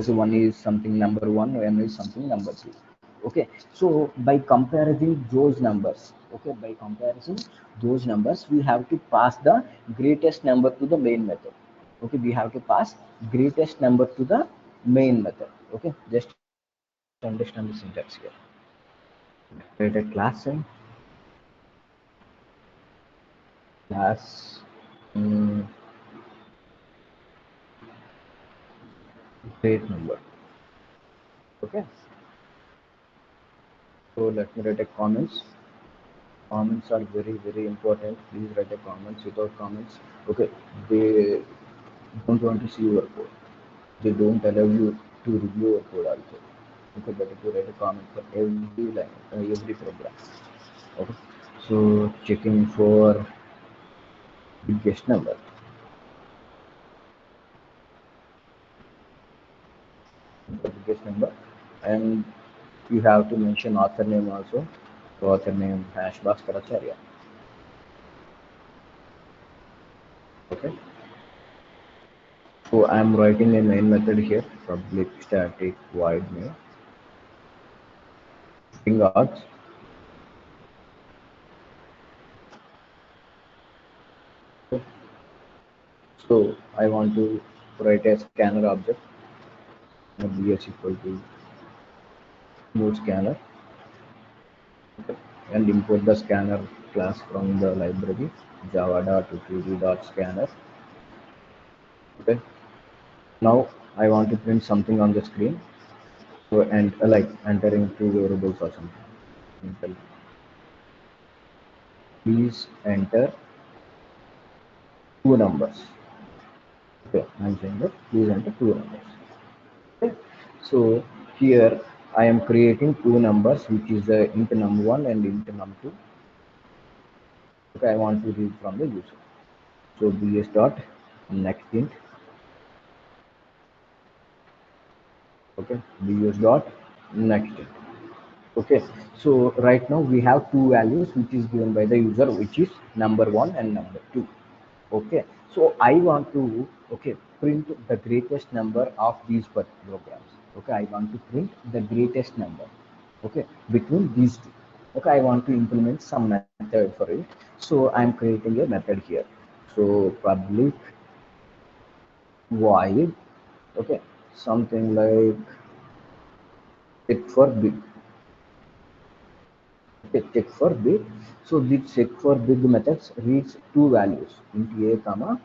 Okay, one is something number one, one is something number two. Okay, so by comparing those numbers, okay, by comparison those numbers, we have to pass the greatest number to the main method. Okay, we have to pass greatest number to the main method. Okay, just understand the syntax here. Create a class and class great number. Okay, so let me write a comments. Comments are very important. Please write a comments. Without comments, okay, they don't want to see your code. They don't allow you to review your code also. Okay, but if you write a comment for every line, every program. Okay, so checking for biggest number. Biggest number, and you have to mention author name also. So author name hash Bhaskaracharya. Okay, so I'm writing a main method here, public static void main string args. So I want to write a scanner object, bs equal to new scanner, okay, and import the scanner class from the library java.2d.scanner. Okay, now I want to print something on the screen. So and like entering two variables or something. Please enter two numbers. Okay, I'm saying that please enter two numbers. Okay, so here I am creating two numbers, which is int num1 and int num2. Okay, I want to read from the user. So bs dot next int. Okay, bs dot next int. Okay, so right now we have two values which is given by the user, which is number one and number two. Okay, so I want to, okay, print the greatest number of these programs. Okay, I want to print the greatest number, okay, between these two. Okay, I want to implement some method for it, so I'm creating a method here. So public void, okay, something like check for big. Okay, check for big. So this check for big methods reads two values, into a comma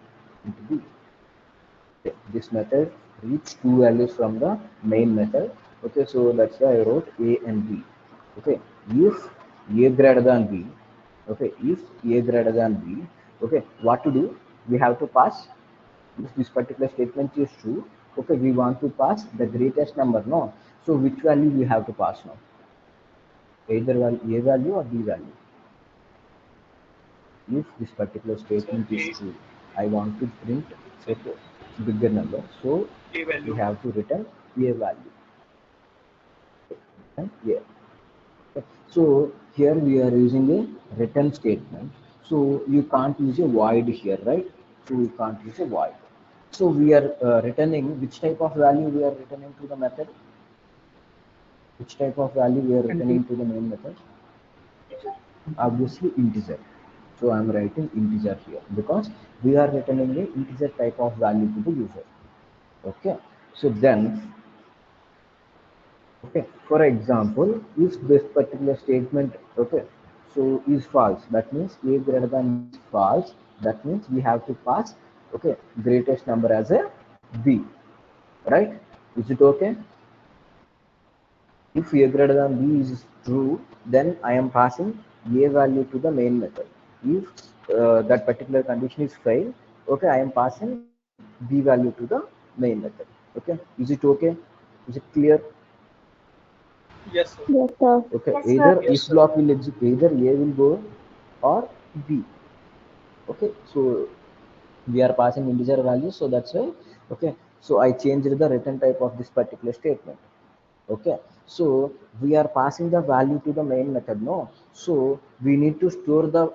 into b. This method reads two values from the main method. Okay, so that's why I wrote a and b. Okay, if a greater than b, okay, if a greater than b, okay, what to do? We have to pass, if this particular statement is true, okay, we want to pass the greatest number, no? So which value we have to pass now? Either a value or b value. If this particular statement is true, I want to print, okay, bigger number, so we have to return a value. And yeah, so here we are using a return statement, so you can't use a void here, right? So you can't use a void. So we are returning which type of value we are returning to the method? Which type of value we are returning to the main method? Obviously integer. So I'm writing integer here because we are returning a integer type of value to the user. Okay, so then, okay, for example, if this particular statement, okay, so is false, that means a greater than is false, that means we have to pass, okay, greatest number as a b, right? Is it okay? If a greater than b is true, then I am passing a value to the main method. If that particular condition is fail, okay, I am passing b value to the main method. Okay, is it okay? Is it clear? Yes, sir. Yes, sir. Okay, Yes, either sir. if block will execute, either a will go or b. Okay, so we are passing integer values, so that's why, okay, so I changed the return type of this particular statement. Okay, so we are passing the value to the main method, no? So we need to store the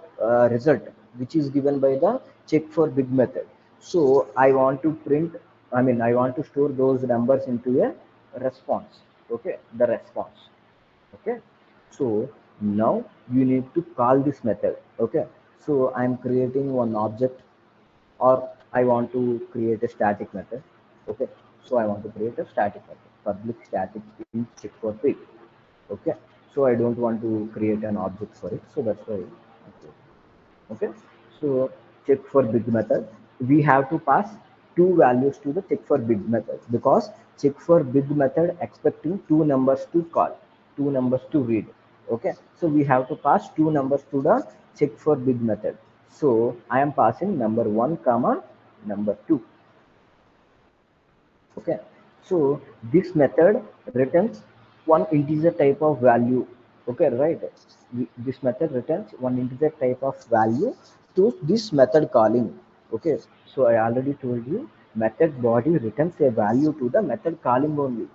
result which is given by the check for big method. So I want to print I mean, I want to store those numbers into a response. Okay, the response. Okay, so now you need to call this method. Okay, so I'm creating one object, or I want to create a static method. Okay, so I want to create a static method, public static int check for pig. Okay, so I don't want to create an object for it, so that's why. Okay, so check for big method, we have to pass two values to the check for big method, because check for big method expecting two numbers to call, two numbers to read. Okay, so we have to pass two numbers to the check for big method. So I am passing number 1 comma number 2. Okay, so this method returns one integer type of value. Okay, right, this method returns one integer type of value to this method calling. Okay, so I already told you method body returns a value to the method calling only.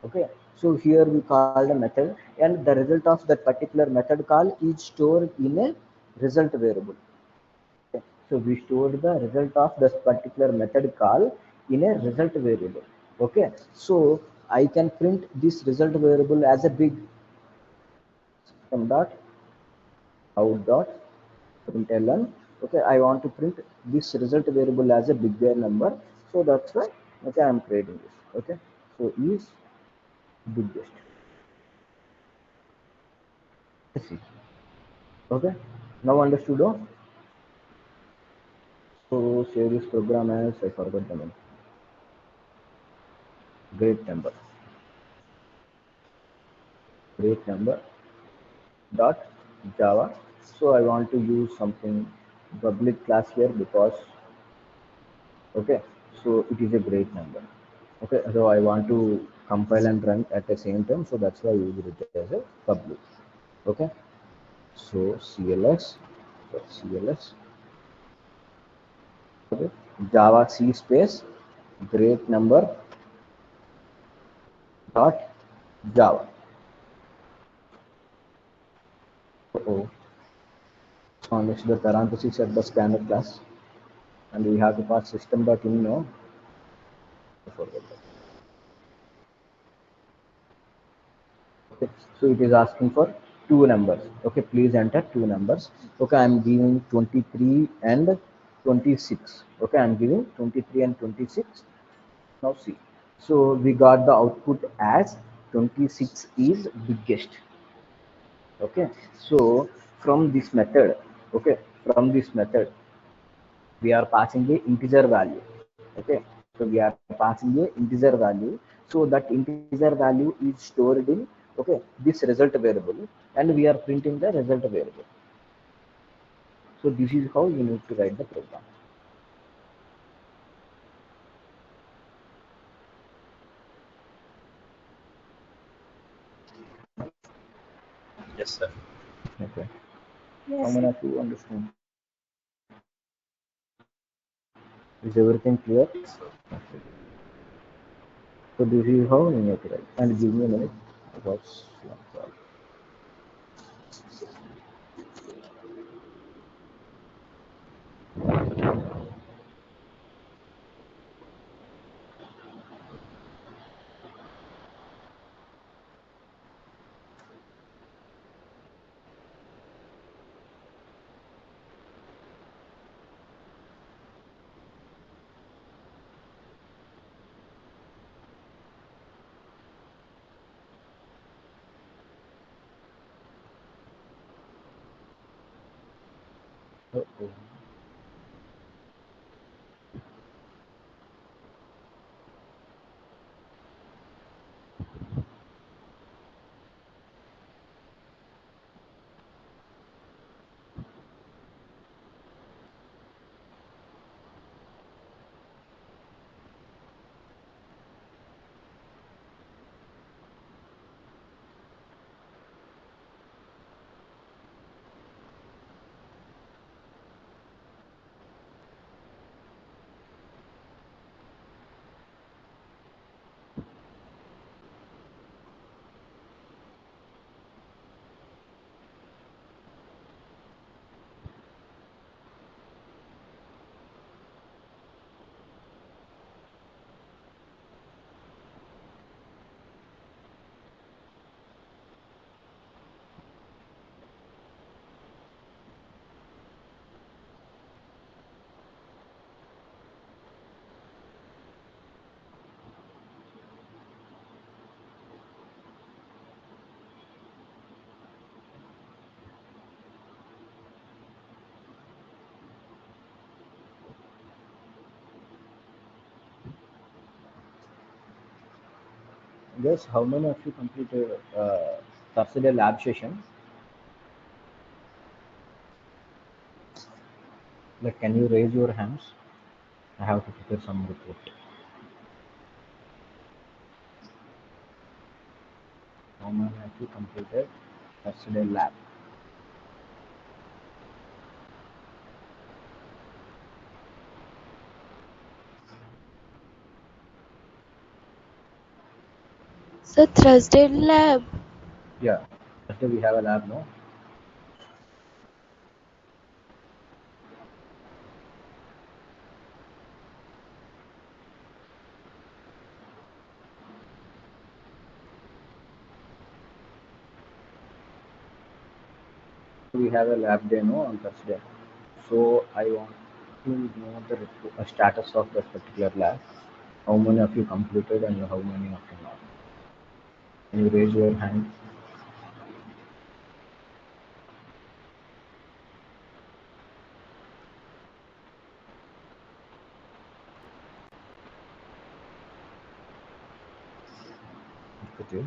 Okay, so here we called a method, and the result of that particular method call is stored in a result variable. Okay, so we stored the result of this particular method call in a result variable. Okay, so I can print this result variable as a big system dot out dot println. Okay, I want to print this result variable as a bigger number, so that's why okay I am creating this. Okay, so is biggest. Let's see. Okay, now understood. Oh? So save this program as I forgot the name. Great number. Great number dot java. So I want to use something public class here, because okay, so it is a great number. Okay, so I want to compile and run at the same time, so that's why I use it as a public. Okay, so cls okay, java c space great number dot java. Oh, so next the parentheses at the scanner class, and we have to pass system dot in now. I forget that. Okay, so it is asking for two numbers. Okay, please enter two numbers. Okay, I'm giving 23 and 26. Okay, I'm giving 23 and 26. Now see, so we got the output as 26 is biggest. Okay, so from this method, okay, from this method we are passing the integer value. Okay, so we are passing the integer value, so that integer value is stored in okay this result variable, and we are printing the result variable. So this is how you need to write the program. Yes, sir. Okay, how Yes, many sir. of you understand? Is everything clear? Yes, sir. Okay. So this is how you need to write, and give me a minute because uh-oh. Guess how many of you completed Thursday lab session? Like, can you raise your hands? I have to prepare some report. How many of you completed Thursday lab? So Thursday lab. Yeah, Thursday we have a lab, no? We have a lab day, no, on Thursday. So I want to know the status of that particular lab. How many of you completed and how many of you not? Can you raise your hand? Okay.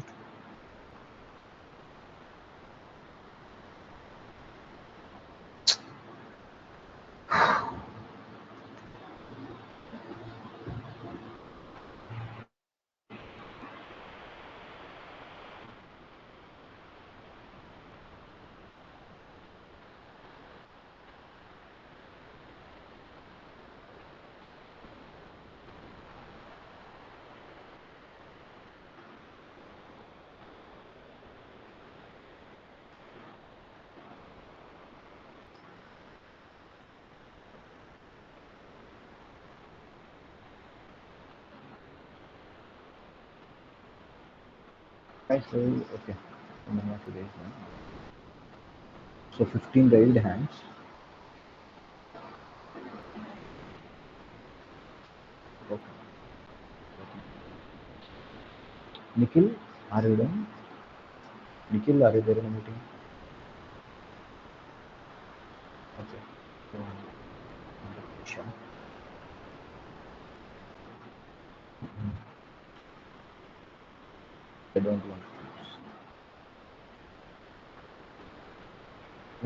Right, so okay. How many of you raised hand? So 15 raised hands. Okay. Nikhil, are you done? Nikhil, are you there in the meeting? Okay. So, another question. I don't want to.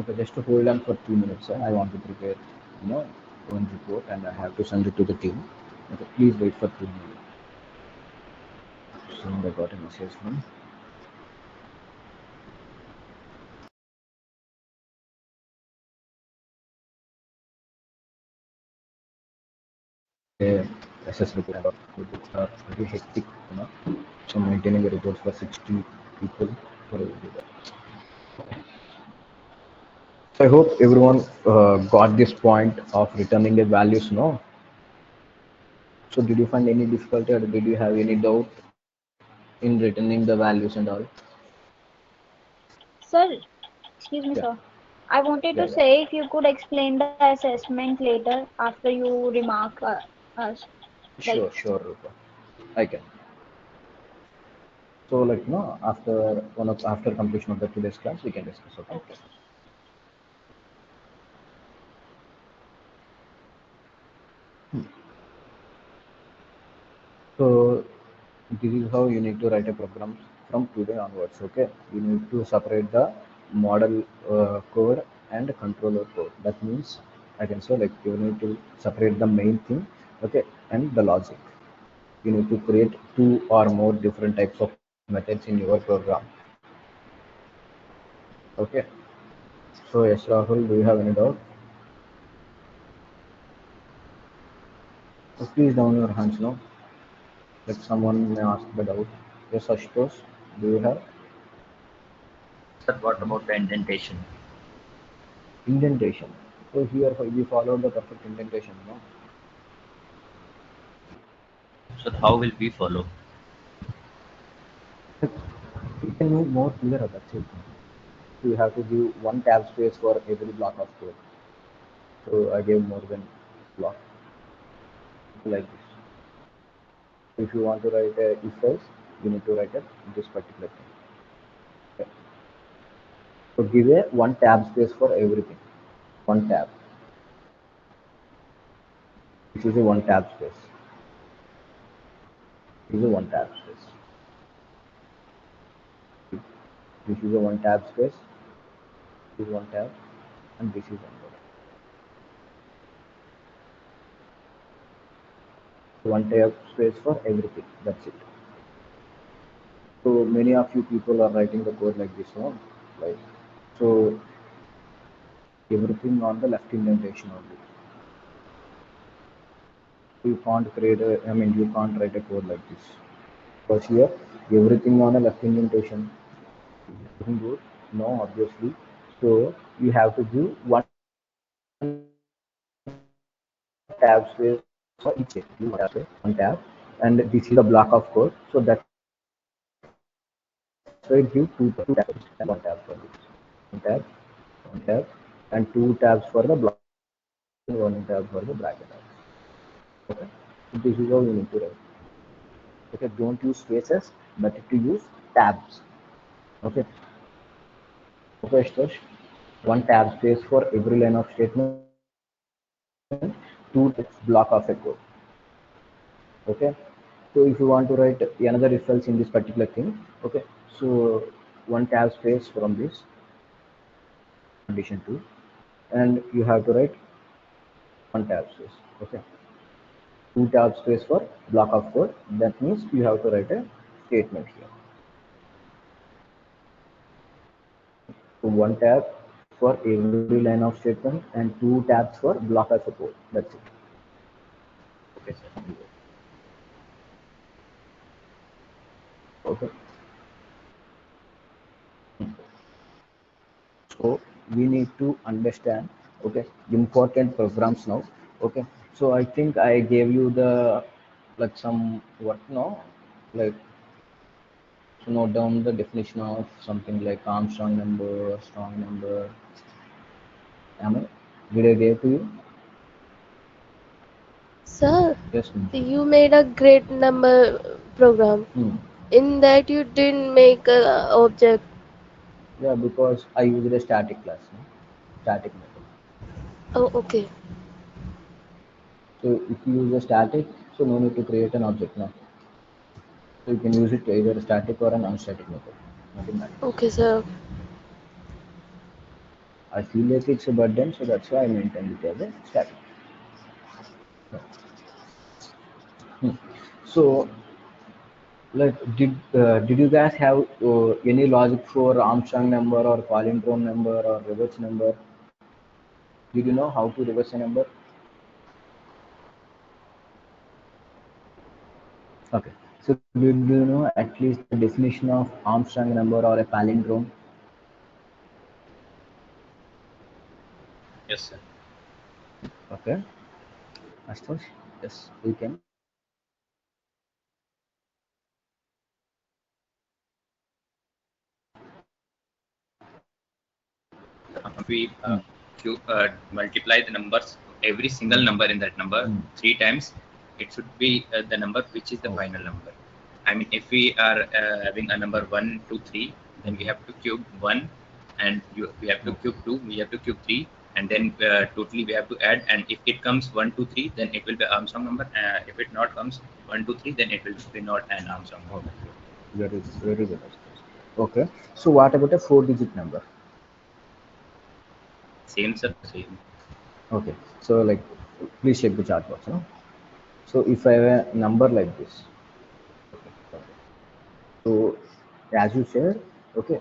Okay, just to hold on for 2 minutes. I want to prepare, one report and I have to send it to the team. Okay, please wait for 2 minutes. Soon I got a message from. A SS report. Reports are very hectic, So maintaining the reports for 60 people for every day. So I hope everyone got this point of returning the values, no? So did you find any difficulty or did you have any doubt in returning the values and all? Sir, excuse me, Yeah, sir. I wanted yeah, to yeah. say if you could explain the assessment later after you remark us. Like, Sure, Rupa. I can. So like after after completion of the today's class, we can discuss. Okay. okay. So this is how you need to write a program from today onwards. Okay. You need to separate the model code and controller code. That means I can say like you need to separate the main thing, okay, and the logic. You need to create two or more different types of methods in your program. Okay. So yes, Rahul, do you have any doubt? So please down your hands now. Like someone may ask the doubt. Yes, Ashutosh, do you have Sir, what about the indentation? indentation? So here we followed the perfect indentation, Sir, how will we follow? You can make more clearer. That's it. So you have to give one tab space for every block of code. So I gave more than block like this. If you want to write a if else, you need to write it this particular thing. Okay. So give a one tab space for everything. One tab. This is a one tab space. This is a one tab space. This is a one tab space, this is one tab, and this is one tab. One tab space for everything. That's it. So many of you people are writing the code like this one, like so everything on the left indentation only. You can't create a, I mean, you can't write a code like this. Because here, everything on a left indentation isn't good. No, obviously. So you have to give one tab space for each state. Give one tab space, one tab, and this is the block of code. So that's why it give two tabs and one tab for this. One tab, one tab, and two tabs for the block and one tab for the bracket. Okay, so this is how you need to write. Okay, don't use spaces, but to use tabs. Okay, okay, Shtosh. One tab space for every line of statement, two tabs block of a code. Okay, so if you want to write another if else in this particular thing, okay, so one tab space from this condition 2, and you have to write one tab space. Okay, two tab space for block of code. That means you have to write a statement here. So one tab for every line of statement and two tabs for block of a code. That's it. Okay, sir. Okay. So we need to understand, okay, important programs now. Okay, so I think I gave you the like some what no, like to note down the definition of something like Armstrong number, strong number. Am I? Did I give to you? Sir, Yes. you made a great number program. Hmm. In that you didn't make a object. Yeah, because I used a static class, no? Static method. Oh, okay. So if you use a static, so no need to create an object now. So you can use it either a static or an unstatic method. Nothing matters. Okay, sir. I feel like it's a burden, so that's why I maintained it as a static. Hmm. So, like, did you guys have any logic for Armstrong number or palindrome number or reverse number? Did you know how to reverse a number? Okay. So, did you know at least the definition of Armstrong number or a palindrome? Yes, sir. Okay. Astosh? Yes, we can. We Hmm. multiply the numbers, every single number in that number Hmm. 3 times, it should be the number which is the Oh. final number. I mean, if we are having a number 1, 2, 3, then we have to cube 1, and we have to Okay. cube 2, we have to cube 3, and then totally we have to add. And if it comes 1, 2, 3, then it will be Armstrong number. If it not comes 1, 2, 3, then it will be not an Armstrong number. Okay. Very good. Astosh. Okay. So, what about a four-digit number? Same, sir, same. Okay. So, like, please check the chart box. No? So, if I have a number like this, okay. So, as you said, okay.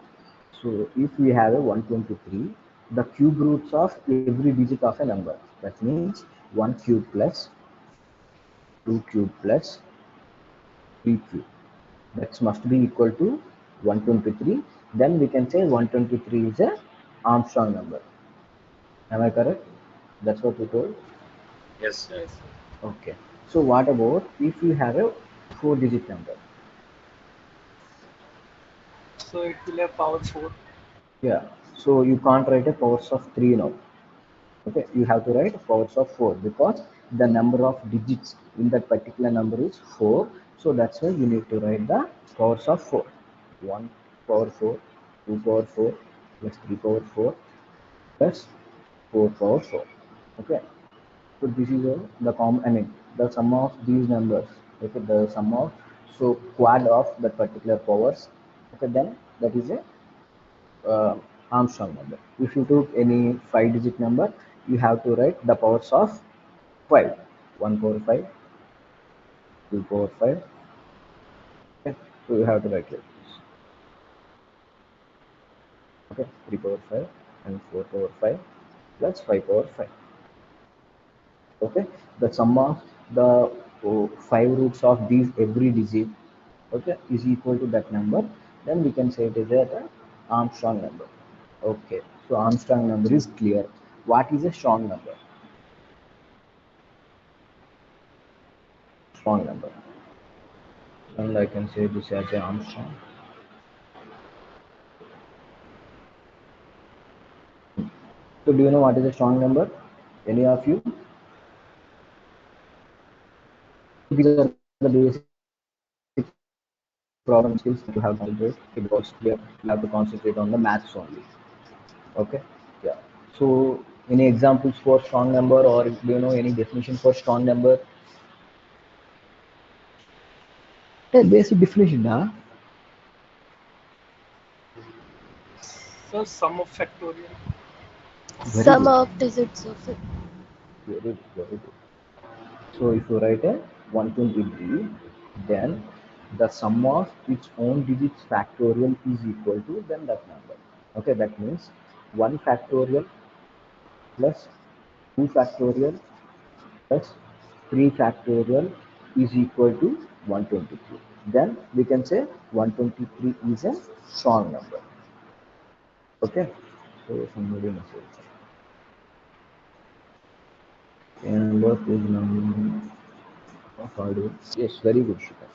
So, if we have a 123, the cube roots of every digit of a number. That means 1 cube plus 2 cube plus 3 cube. That must be equal to 123. Then we can say 123 is a Armstrong number. Am I correct? That's what we told. Yes, sir. Okay. So what about if you have a four-digit number? So it will have power 4. Yeah. So you can't write a powers of 3 now. Okay. You have to write powers of 4 because the number of digits in that particular number is 4. So that's why you need to write the powers of 4. 1 power 4, 2 power 4, plus 3 power 4, plus 4 power 4. Okay. So this is the I mean the sum of these numbers. Okay, the sum of so quad of that particular powers. Okay, then that is a Armstrong number. If you took any 5-digit number, you have to write the powers of 5. 1 power 5, 2 power 5. Okay, so you have to write like this. Okay, 3 power 5 and 4 power 5 plus 5 power 5. Okay, the sum of the 5 roots of these every digit, okay, is equal to that number. Then we can say it is an Armstrong number. Okay, so Armstrong number is clear. What is a strong number? Strong number. And I can say this as an Armstrong. So do you know what is a strong number? Any of you? These are the basic problem skills that you have to concentrate because here you have to concentrate on the maths only. Okay, yeah. So any examples for strong number, or do you know any definition for strong number? Yeah, basic definition, huh? So sum of factorial. Very Sum good. of digits of it. Very good. Very good. So if you write a 123, then the sum of its own digits factorial is equal to then that number. Okay, that means 1 factorial plus 2 factorial plus 3 factorial is equal to 123. Then we can say 123 is a strong number. Okay, so somebody message. Number page number. Yes, very good, Shikha.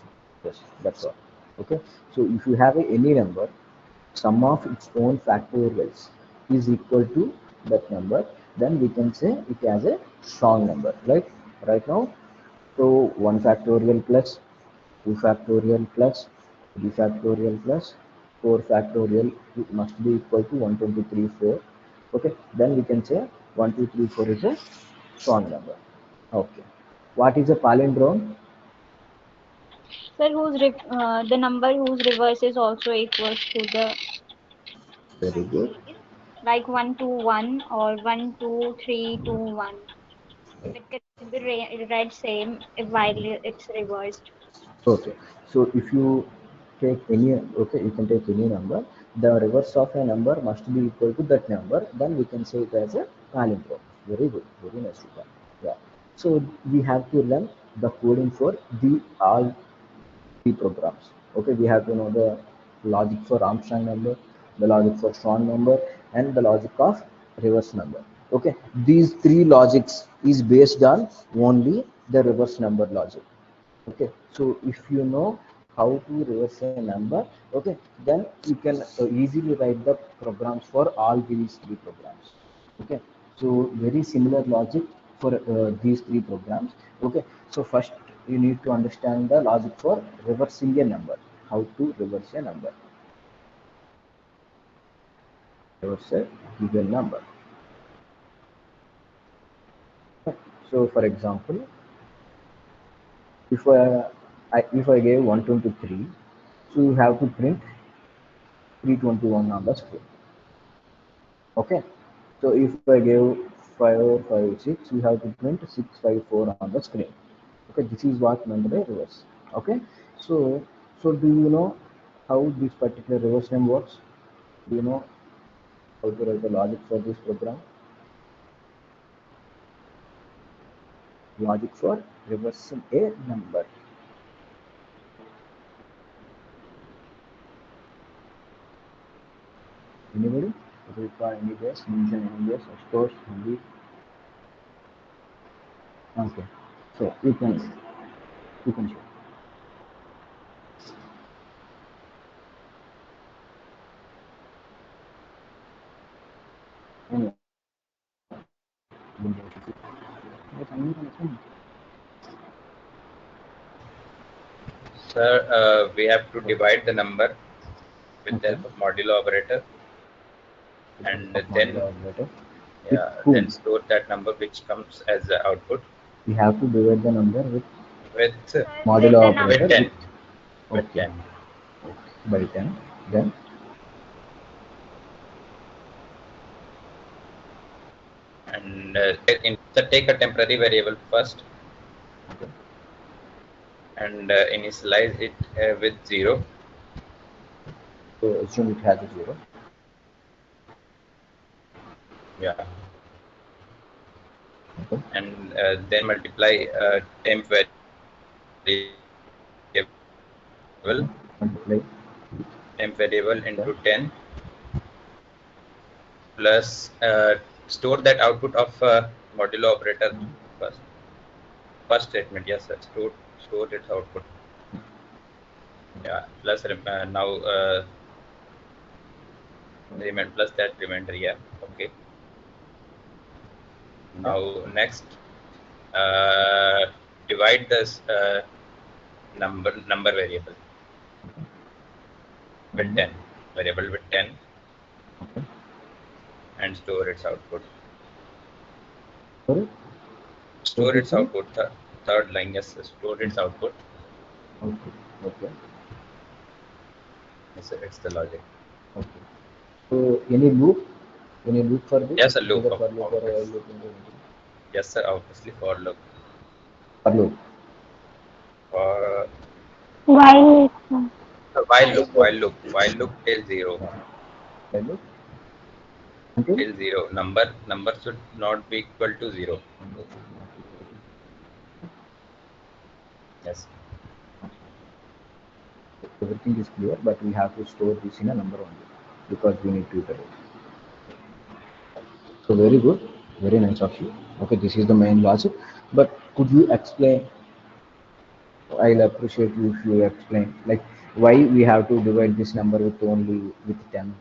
Yes, that's all. Okay, so if you have any number, sum of its own factorials is equal to that number, then we can say it as a strong number. Like right now, so 1 factorial plus 2 factorial plus 3 factorial plus 4 factorial must be equal to 123, 4. Okay, then we can say 1, 2, 3, 4 is a strong number. Okay, what is a palindrome? Sir, the number whose reverse is also equals to the Very good. like 121 or 12321. It can be read same if while it's reversed. Okay, so if you take any, okay, you can take any number, the reverse of a number must be equal to that number, then we can say it as a palindrome. Very good, very nice. Yeah, so we have to learn the coding for the all three programs. Okay, we have to know the logic for Armstrong number, the logic for strong number, and the logic of reverse number. Okay, these three logics is based on only the reverse number logic. Okay, so if you know how to reverse a number, okay, then you can easily write the programs for all these three programs. Okay, so very similar logic for these three programs. Okay, so first you need to understand the logic for reversing a number, how to reverse a number, reverse a given number. Okay. So for example, if I gave 123, so you have to print 321 on the screen. Okay, so if I gave 556, you have to print 654 on the screen. Okay, this is what meant by reverse. Okay, so do you know how this particular reverse name works? Do you know how to write the logic for this program? Logic for reversing a number. Anybody? Require any guess? Mention any guess? Of course, only. Okay, so you can share. Any Sir, we have to divide the number with the Okay. help of modulo operator, and then With then whom? store that number which comes as the output We have to divide the number with with modulo With the operator number. 10. with, With okay, 10. by 10. Then And take a temporary variable first and initialize it with 0. So assume it has a 0. Yeah. Okay. And then multiply temp variable Multiply. temp variable into Okay. 10 plus store that output of modulo operator first. First statement, yes, sir. Store its output. Yeah. Plus now plus that remainder. Yeah. Okay. Now next, divide this number variable with 10. Variable with 10 Okay. and store its output. Sorry. Store its Position. output. Third line, yes, store its output. Okay. Okay. Yes, sir, it's the logic. Okay. So any loop for this? Yes, a loop. Either for loop or a while loop. Yes, sir, obviously for loop. For loop. For While while loop till 0. While loop. Until Till 0. Number should not be equal to 0. Yes. everything is clear, but we have to store this in a number only because we need to iterate. So very good, very nice of you. Okay, this is the main logic. But could you explain? I'll appreciate you if you explain like why we have to divide this number with only with 10.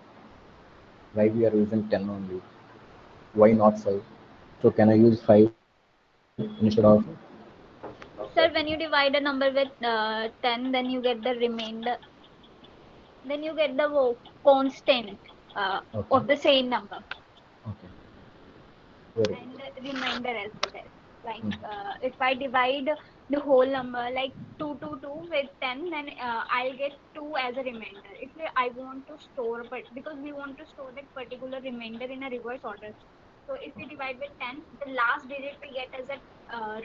Why we are using 10 only? Why not 5? So can I use 5 instead of? Sir, when you divide a number with 10, then you get the remainder. Then you get the constant Okay. of the same number. Okay. Very And good. the remainder as well as. Like Mhm. if I divide the whole number like 2 with 10, then I'll get 2 as a remainder. If I want to store, but because we want to store that particular remainder in a reverse order. So if we divide with 10, the last digit we get as a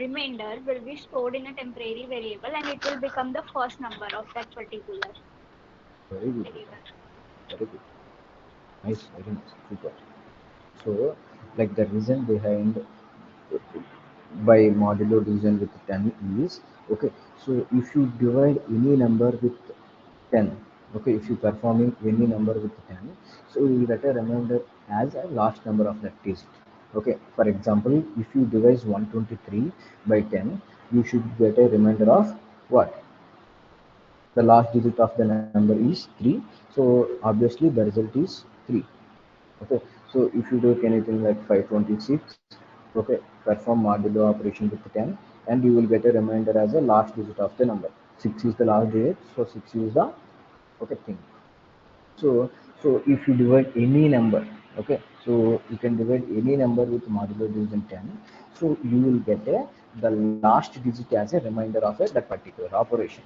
remainder will be stored in a temporary variable and it will become the first number of that particular Very good. variable. Very good. Nice. Very nice. Super. So, like the reason behind by modulo division with 10 is okay. So if you divide any number with 10, okay, if you performing any number with 10, so you will get a remainder as a last number of that digit. Okay, for example, if you divide 123 by 10, you should get a remainder of what? The last digit of the number is 3. So obviously the result is 3. Okay, so if you take anything like 526, okay, perform modulo operation with 10 and you will get a remainder as a last digit of the number. 6 is the last digit, so 6 is the okay thing. So if you divide any number, okay, so you can divide any number with modulo division 10, so you will get a the last digit as a remainder of that particular operation.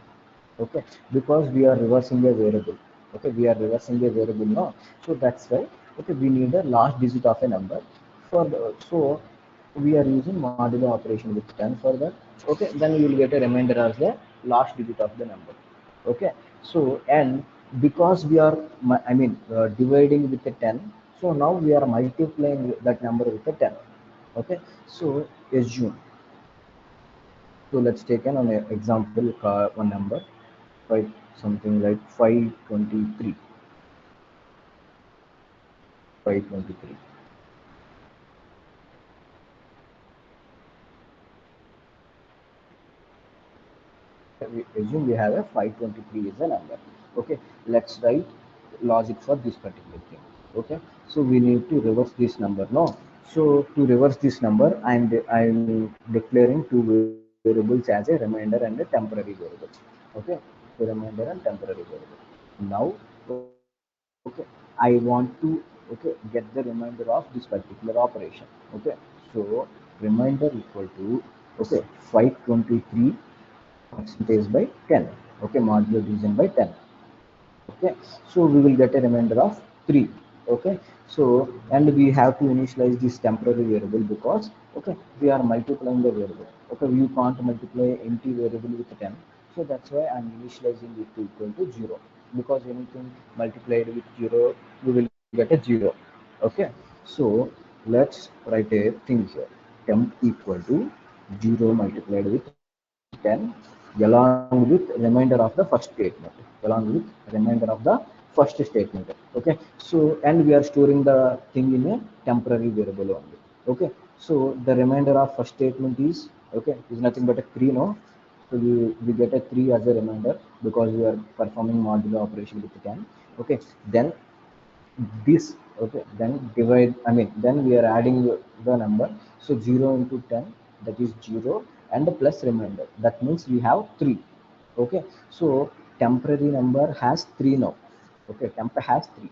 Okay, because we are reversing a variable. Okay, we are reversing a variable now, so that's why okay we need a last digit of a number for the, so we are using modulo operation with 10 for that. Okay, then you will get a remainder as the last digit of the number. Okay, so and because we are dividing with the 10, so now we are multiplying that number with the 10. Okay, so assume, so let's take an example one number, right? Something like 523. 523. We assume we have a 523 is a number. Okay, let's write logic for this particular thing. Okay, so we need to reverse this number. No, so to reverse this number, I'm declaring two variables as a remainder and a temporary variable. Okay, so remainder and temporary variable. Now, okay, I want to okay get the remainder of this particular operation. Okay, so remainder equal to okay 523 percentage by 10. Okay, modulo division by 10. Okay, so we will get a remainder of 3. Okay, so and we have to initialize this temporary variable because okay we are multiplying the variable. Okay, you can't multiply empty variable with 10, so that's why I'm initializing it to equal to 0, because anything multiplied with 0 we will get a 0. Okay, so let's write a thing here. Temp equal to 0 multiplied with 10 along with remainder of the first statement, along with remainder of the first statement. Okay, so and we are storing the thing in a temporary variable only. Okay, so the remainder of first statement is okay is nothing but a 3, no? So we get a 3 as a remainder because we are performing modulo operation with 10. Okay, then this okay then divide, I mean then we are adding the number. So 0 into 10, that is 0, and plus remainder, that means we have 3. Okay, so temporary number has 3 now. Okay, temp has 3.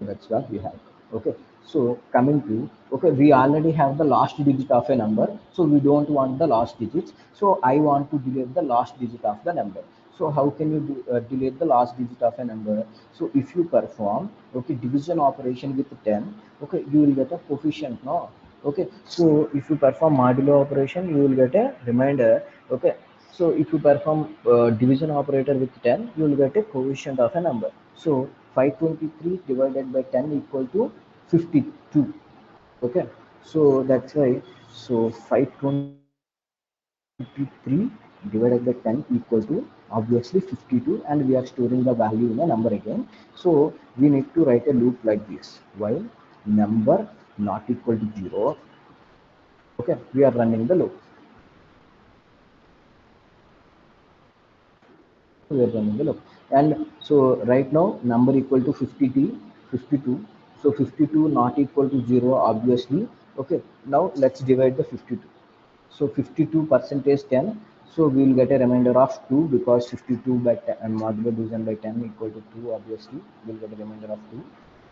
That's what we have. Okay, so coming to okay we already have the last digit of a number, so we don't want the last digits, so I want to delete the last digit of the number. So how can you delete the last digit of a number? So if you perform okay division operation with 10, okay you will get a coefficient, no? Okay, so if you perform modulo operation you will get a remainder. Okay, so if you perform division operator with 10, you will get a coefficient of a number. So 523 divided by 10 equal to 52. Okay, so that's why, so 523 divided by 10 equal to obviously 52, and we are storing the value in a number again. So we need to write a loop like this: while number not equal to 0. Okay, we are running the loop. We are running the loop, and so right now number equal to 52. So 52 not equal to 0 obviously. Okay, now let's divide the 52. So 52 percentage 10, so we will get a remainder of 2 because 52 by 10 and modulo division by 10 equal to 2, obviously we will get a remainder of 2,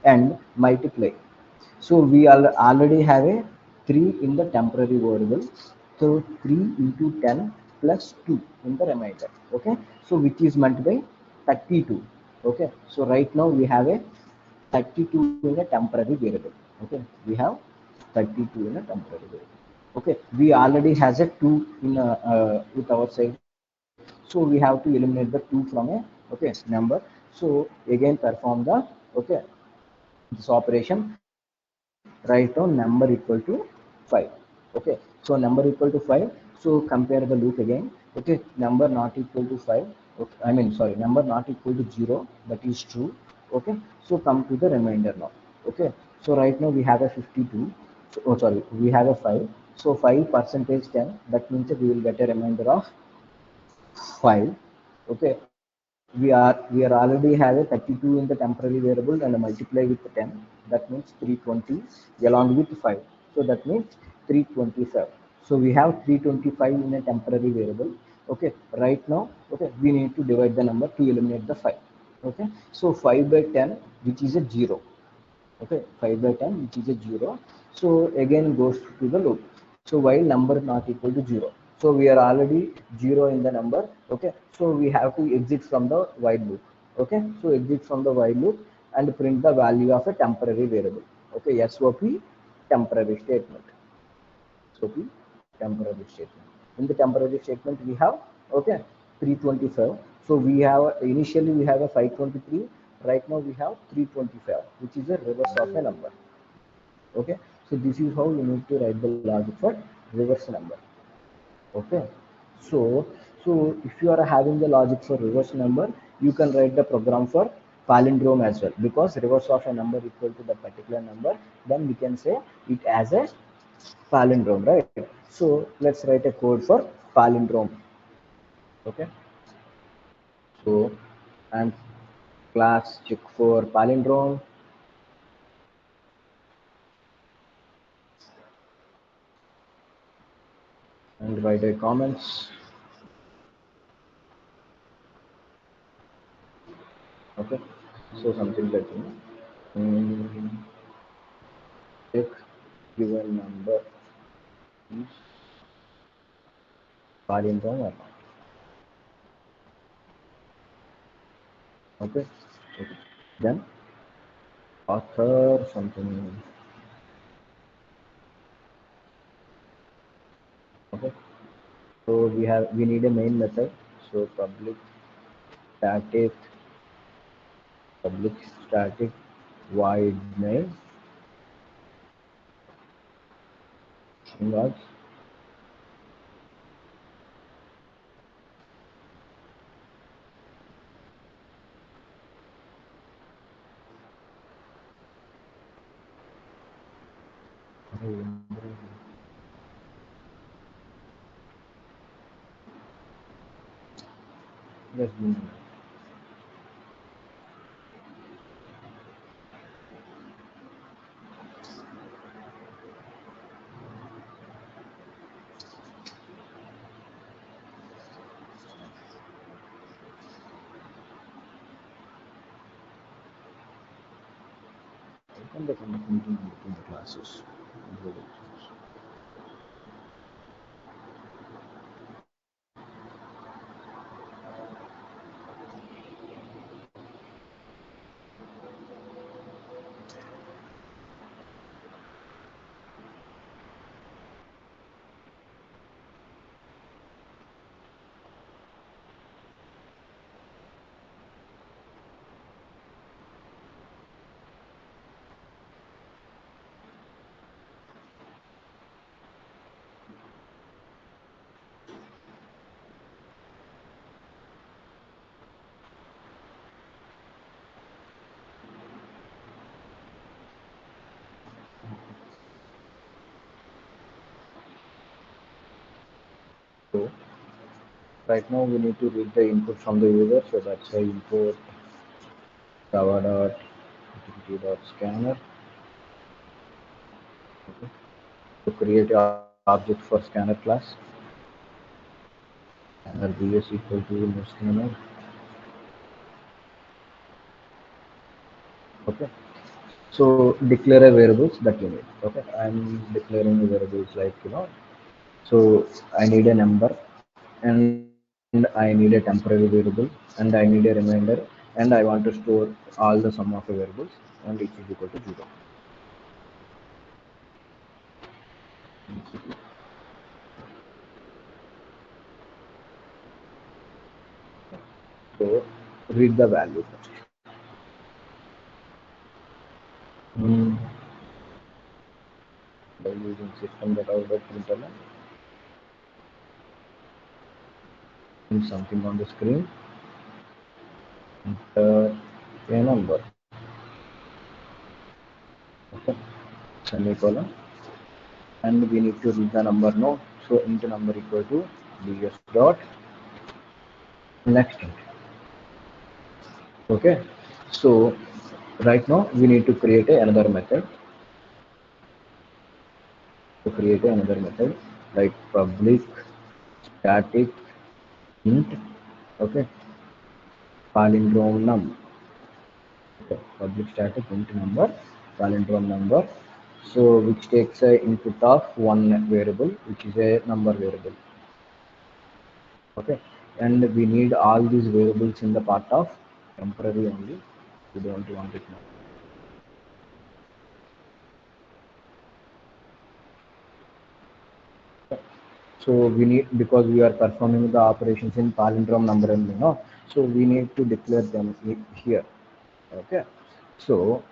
and multiply. So we already have a 3 in the temporary variable. So 3 into 10 plus 2 in the remainder. Okay, so which is multiplied by 32. Okay, so right now we have a 32 in a temporary variable. Okay, we have 32 in a temporary variable. Okay, we already has a 2 in with our side, so we have to eliminate the 2 from a okay number. So again perform the okay this operation. Write down number equal to 5. Okay, so number equal to 5, so compare the loop again. Okay, number not equal to 5. Okay, I mean sorry, number not equal to 0, that is true. Okay, so come to the remainder now. Okay, so right now we have a 52. So, oh sorry, we have a 5. So 5 percentage 10, that means that we will get a remainder of 5. Okay, we are already have a 32 in the temporary variable and multiply with 10, that means 320 along with 5, so that means 325. So we have 325 in a temporary variable. Okay, right now okay we need to divide the number to eliminate the 5. Okay, so 5 by 10, which is a 0. Okay, 5 by 10 which is a 0, so again goes to the loop. So while number not equal to 0, so we are already 0 in the number. Okay, so we have to exit from the while loop. Okay, so exit from the while loop and print the value of a temporary variable. Okay, SOP temporary statement. SOP temporary statement. In the temporary statement we have okay 325. So we have initially we have a 523. Right now we have 325, which is a reverse of a number. Okay, so this is how you need to write the logic for reverse number. Okay, so so if you are having the logic for reverse number, you can write the program for palindrome as well, because reverse of a number equal to the particular number, then we can say it as a palindrome, right? So let's write a code for palindrome. Okay, so and class check for palindrome, and write a comments. Okay, so something like check given number is palindrome or not. Okay, okay. then author something. Okay, so we need a main method. So static public static void main inbox. Yes, open the meeting between the classes. So right now we need to read the input from the user. So that's why import java.activity.scanner. Okay. To create an object for scanner class. Scanner bs equal to new scanner. Okay. So declare a variables that you need. Okay. I'm declaring variables like So I need a number and I need a temporary variable and I need a reminder and I want to store all the sum of the variables and each is equal to 0. So read the value first. Mm. By using system.out.println and something on the screen. Enter a number. Okay. Semicolon. And we need to read the number now. So int number equal to ds dot next int. Okay. So right now we need to create another method. To create another method like public static int. Okay. Palindrome num. Okay. Public static int number palindrome number. So which takes a input of one variable, which is a number variable. Okay, and we need all these variables in the part of temporary only. We don't want it now. So we need, because we are performing the operations in palindrome number only, no? So we need to declare them here. Okay, so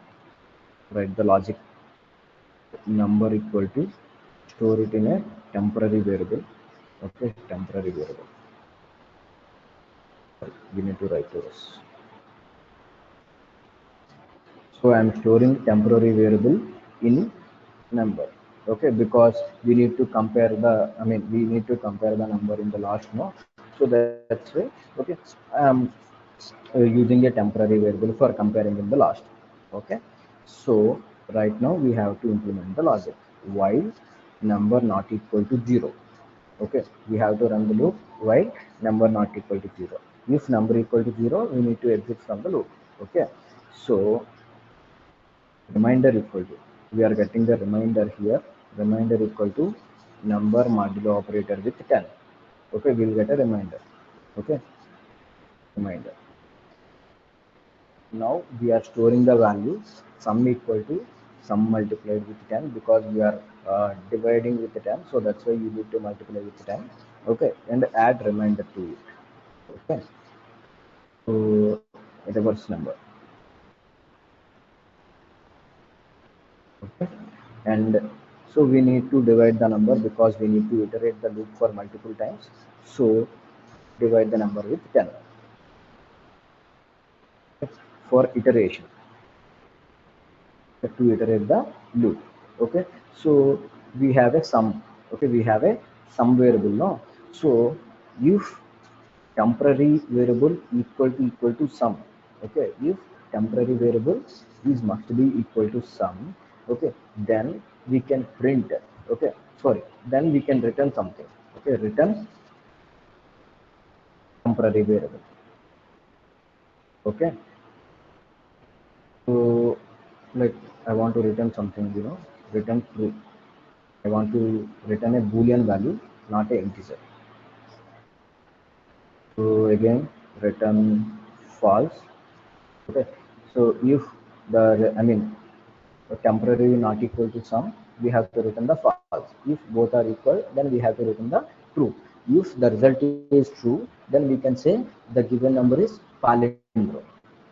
write the logic number equal to store it in a temporary variable. Okay, temporary variable. We need to write this. So I am storing temporary variable in number. Okay, because we need to compare the, we need to compare the number in the last, no? So that's why, okay, I am using a temporary variable for comparing in the last. Okay, so right now we have to implement the logic while number not equal to 0. Okay, we have to run the loop while number not equal to 0. If number equal to 0, we need to exit from the loop. Okay, so reminder equal to, we are getting the reminder here, reminder equal to number modulo operator with 10. Okay, we'll get a reminder. Okay, reminder. Now we are storing the value sum equal to sum multiplied with 10 because we are dividing with 10, so that's why you need to multiply with 10. Okay, and add remainder to it. Okay, so reverse number. Okay, and so we need to divide the number because we need to iterate the loop for multiple times, so divide the number with 10 for iteration to iterate the loop. Okay, so we have a sum. Okay, we have a sum variable, no? So if temporary variable equal to sum, okay, if temporary variable is must be equal to sum, okay, then we can print, okay, sorry, then we can return something. Okay, return temporary variable. Okay, so like I want to return something, return true. I want to return a boolean value, not a integer. So again, return false. Okay. So if the temporary not equal to sum, we have to return the false. If both are equal, then we have to return the true. If the result is true, then we can say the given number is palindrome.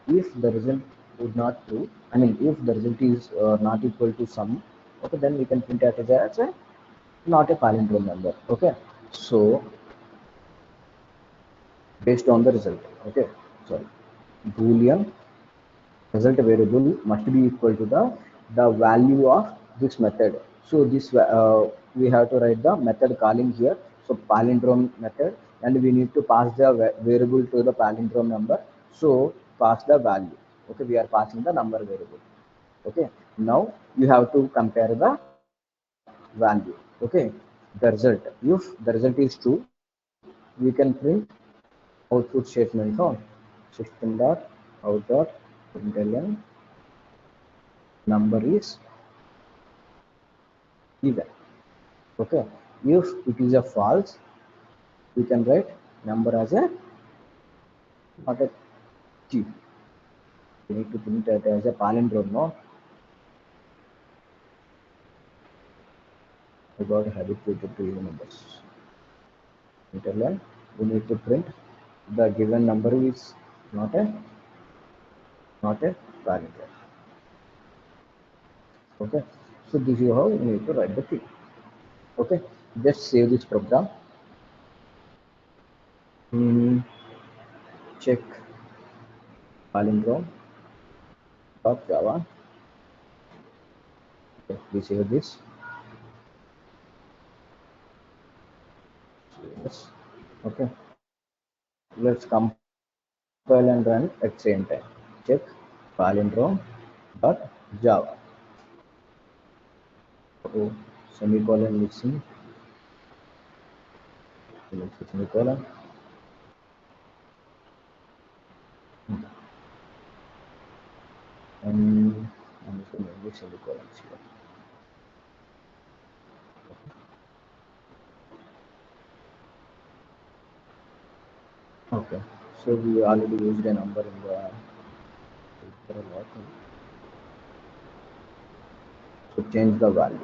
If the result is not true, if the result is not equal to sum, okay, then we can print it as a not a palindrome number. Okay, so based on the result, okay, sorry, boolean result variable must be equal to the value of this method. So this we have to write the method calling here, so palindrome method, and we need to pass the variable to the palindrome number, so pass the value. Okay, we are passing the number variable. Okay, now you have to compare the value. Okay, the result, if the result is true, we can print output statement on system dot out dot println number is even. Okay, if it is a false, we can write number as a not a t. We need to print it as a palindrome. No, I got habituated to even numbers. Println, we need to print the given number is not a not a palindrome. Okay, so this is how we need to write the thing. Okay, just save this program. Check palindrome dot java. Okay, we save this. Yes. Okay, let's compile and run at same time. Check palindrome dot java. Oh, semicolon missing. Semicolon. And I'm just going to use semicolons here. Okay, so we already used a number in the so change the value.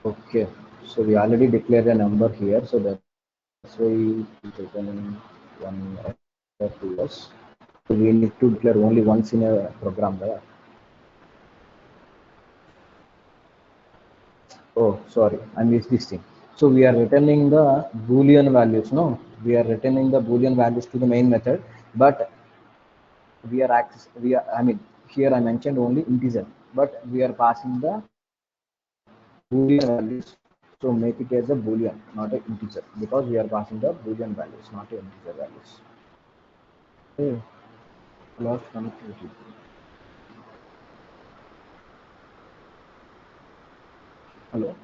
Okay, so we already declared a number here, so that's why we taken one or 2 years. So we need to declare only once in a program there. Oh, sorry, I missed this thing. So we are returning the boolean values. No, we are returning the boolean values to the main method, but we are, here I mentioned only integer, but we are passing the boolean values. So make it as a boolean, not an integer, because we are passing the boolean values, not a integer values. Okay, lost connectivity. Hello.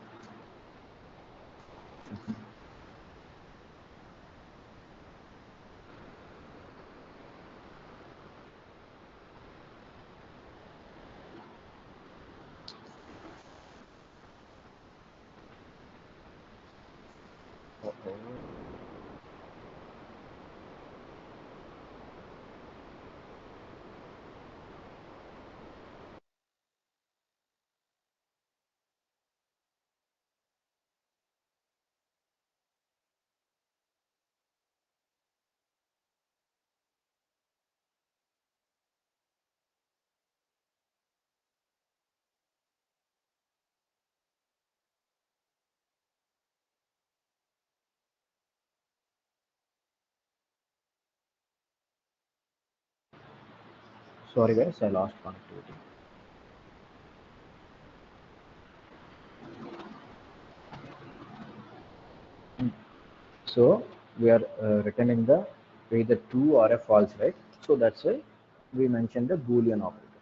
Sorry guys, I lost connectivity. So we are returning the either true or a false, right? So that's why we mentioned the Boolean operator.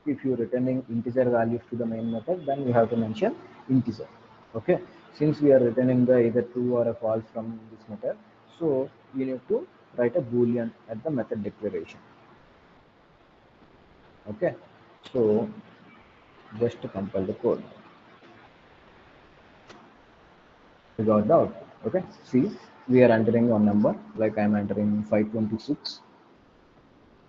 If you're returning integer values to the main method, then you have to mention integer. Okay. Since we are returning the either true or a false from this method, so you need to write a Boolean at the method declaration. Okay. So just to compile the code. We got the output. Okay. See, we are entering one number, like I'm entering 526.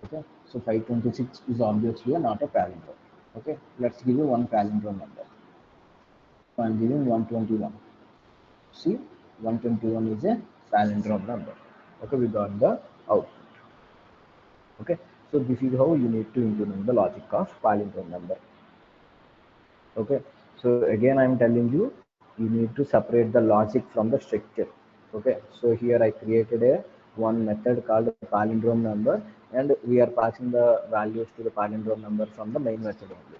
Okay, so 526 is obviously not a palindrome. Okay, let's give you one palindrome number. So I'm giving 121. See, 121 is a palindrome number. Okay, we got the output. Okay, so this is how you need to implement the logic of palindrome number. Okay, so again I'm telling you, you need to separate the logic from the structure. Okay, so here I created a one method called palindrome number, and we are passing the values to the palindrome number from the main method only.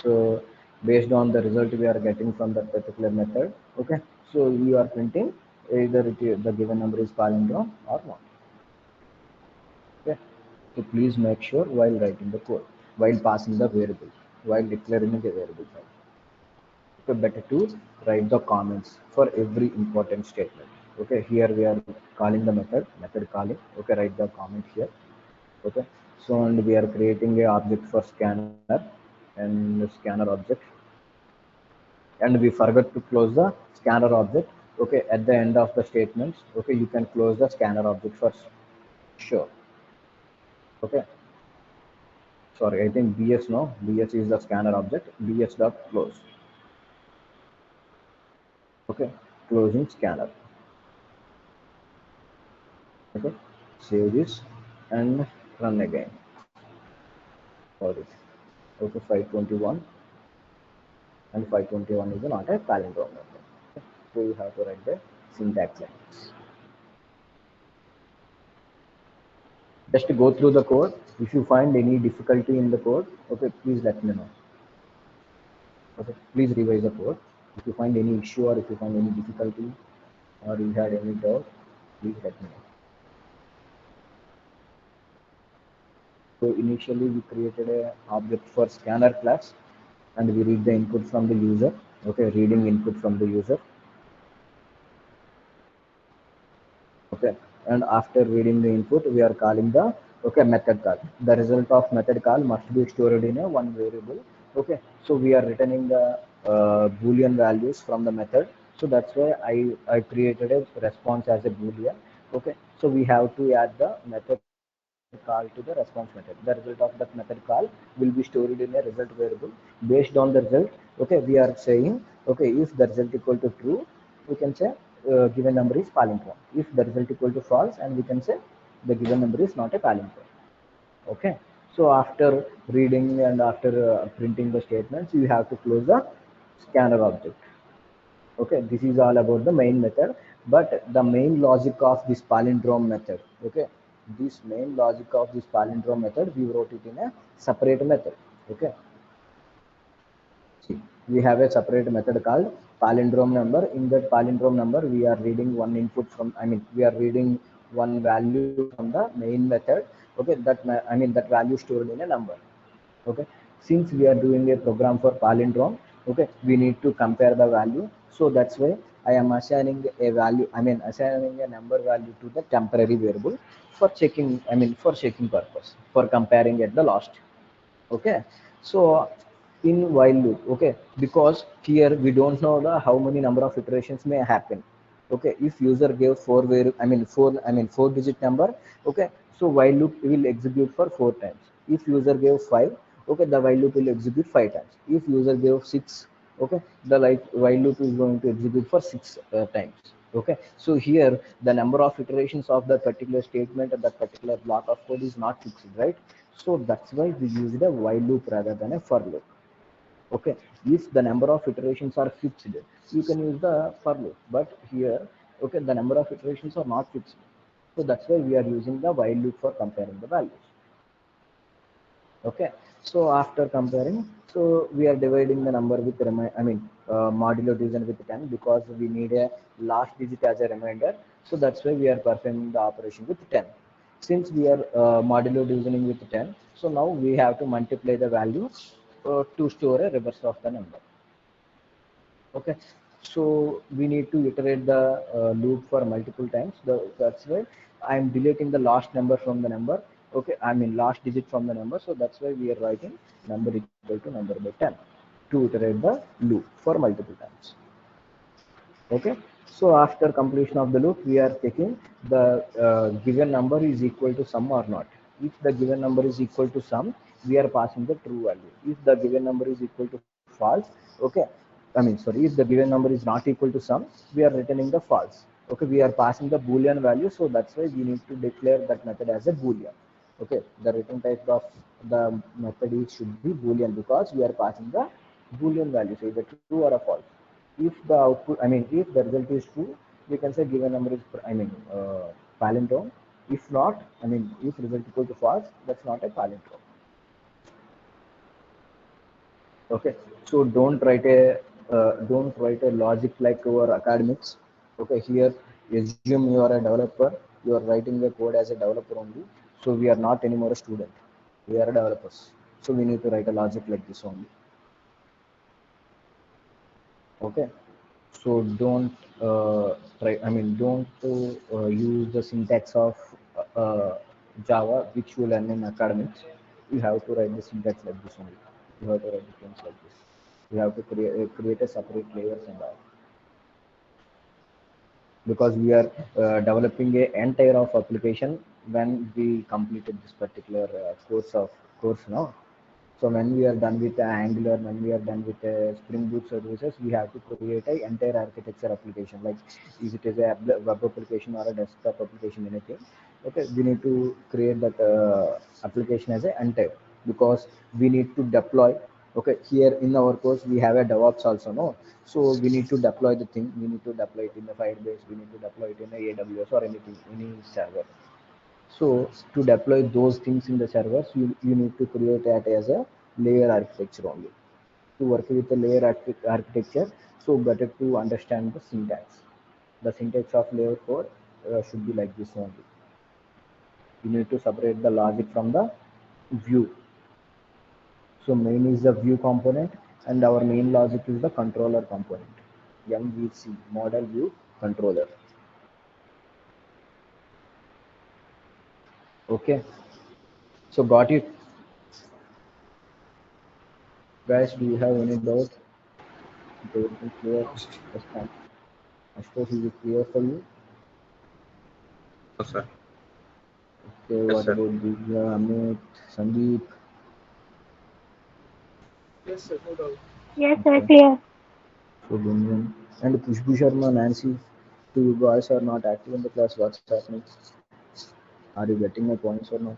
So based on the result we are getting from that particular method, okay, so you are printing either the given number is palindrome or not. Okay, so please make sure while writing the code, while passing the variable, while declaring the variable file. Okay, better to write the comments for every important statement. Okay, here we are calling the method calling. Okay, write the comment here. Okay, so and we are creating a object for scanner and scanner object, and we forgot to close the scanner object. Okay, at the end of the statements, okay, you can close the scanner object first. Sure. Okay, sorry, I think bs, no, bs is the scanner object, bs dot close. Okay, closing scanner. Okay, save this and run again. Sorry. Okay, 521, and 521 is not a palindrome number. Okay. So you have to write the syntax lines. Just to go through the code. If you find any difficulty in the code, okay, please let me know. Okay, please revise the code. If you find any issue or if you find any difficulty or you had any doubt, please let me know. So initially we created a object for scanner class, and we read the input from the user. Okay, reading input from the user. Okay, and after reading the input, we are calling the method call. The result of method call must be stored in a one variable. Okay, so we are returning the boolean values from the method. So that's why I created a response as a boolean. Okay, so we have to add the method call to the response method. The result of that method call will be stored in a result variable. Based on the result, okay, we are saying, okay, if the result equal to true, we can say given number is palindrome. If the result equal to false, and we can say the given number is not a palindrome. Okay, so after reading and after printing the statements, you have to close the scanner object. Okay, this is all about the main method, but the main logic of this palindrome method, okay, this main logic of this palindrome method, we wrote it in a separate method. Okay, see, we have a separate method called palindrome number. In that palindrome number, we are reading one input from, I mean, we are reading one value from the main method. Okay, that value stored in a number. Okay, since we are doing a program for palindrome, okay, we need to compare the value. So that's why I am assigning a value, assigning a number value to the temporary variable for checking, for checking purpose, for comparing at the last. Okay, so in while loop, okay, because here we don't know the how many number of iterations may happen. Okay, if user gave four digit number, okay, so while loop will execute for 4 times. If user gave 5, okay, the while loop will execute 5 times. If user gave 6, okay, the while loop is going to execute for 6 times. Okay, so here the number of iterations of that particular statement or that particular block of code is not fixed, right? So that's why we used a while loop rather than a for loop. Okay, if the number of iterations are fixed, you can use the for loop, but here, okay, the number of iterations are not fixed. So that's why we are using the while loop for comparing the values. Okay, so after comparing, so we are dividing the number with modulo division with 10 because we need a last digit as a reminder. So that's why we are performing the operation with 10. Since we are modulo divisioning with 10, so now we have to multiply the value to store a reverse of the number. Okay, so we need to iterate the loop for multiple times. That's why I'm deleting the last number from the number. Okay, I mean last digit from the number. So that's why we are writing number equal to number by 10 to iterate the loop for multiple times. Okay, so after completion of the loop, we are checking the given number is equal to sum or not. If the given number is equal to sum, we are passing the true value. If the given number is equal to false, okay, if the given number is not equal to sum, we are returning the false. Okay, we are passing the boolean value, so that's why we need to declare that method as a boolean. Okay, the return type of the method is should be boolean because we are passing the boolean value, so either true or a false. If the output, if the result is true, we can say given number is, palindrome. If not, if result equal to false, that's not a palindrome. Okay, so don't write a logic like our academics. Okay, here assume you are a developer, you are writing the code as a developer only. So we are not anymore a student, we are developers. So we need to write a logic like this only. Okay, so don't use the syntax of Java which you learn in academics. You have to write the syntax like this only. You have to write the things like this. You have to create a separate layers and all, because we are developing a entire of application when we completed this particular course now. So when we are done with Angular, when we are done with Spring Boot services, we have to create a entire architecture application. Like if it is a web application or a desktop application, anything. Okay, we need to create that application as a entire, because we need to deploy. Okay, here in our course we have a DevOps also, no. So we need to deploy the thing. We need to deploy it in the Firebase. We need to deploy it in the AWS or anything, any server. So to deploy those things in the servers, you need to create that as a layer architecture only. To work with the layer architecture, so better to understand the syntax. The syntax of layer 4 should be like this only. You need to separate the logic from the view. So main is the view component, and our main logic is the controller component. MVC, model view controller. Okay, so got it, guys? Do you have any doubt? Everything clear? No, sir. Yes, ma'am. Ashutosh, is it clear for you? No, sir. Okay, Yes, what sir. about Divya, Amit, Sandeep? Yes, sir, no doubt. Yes, sir, Okay, clear. so Gunjan and Pushbu Sharma, Nancy, two you guys are not active in the class. What's happening? Are you getting my points or not?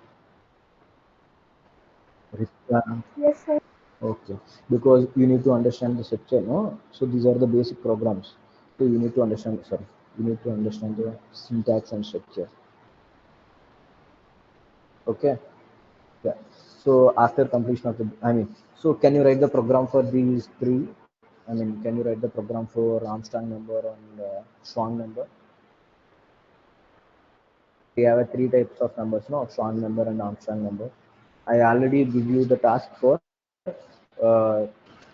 Rishika, Yes, sir. okay, because you need to understand the structure, no? So these are the basic programs. So you need to understand, sorry, you need to understand the syntax and structure. Okay, yeah. So after completion of the, so can you write the program for these three? Can you write the program for Armstrong number and strong number? We have a three types of numbers, no? Strong number and Armstrong number. I already give you the task for uh,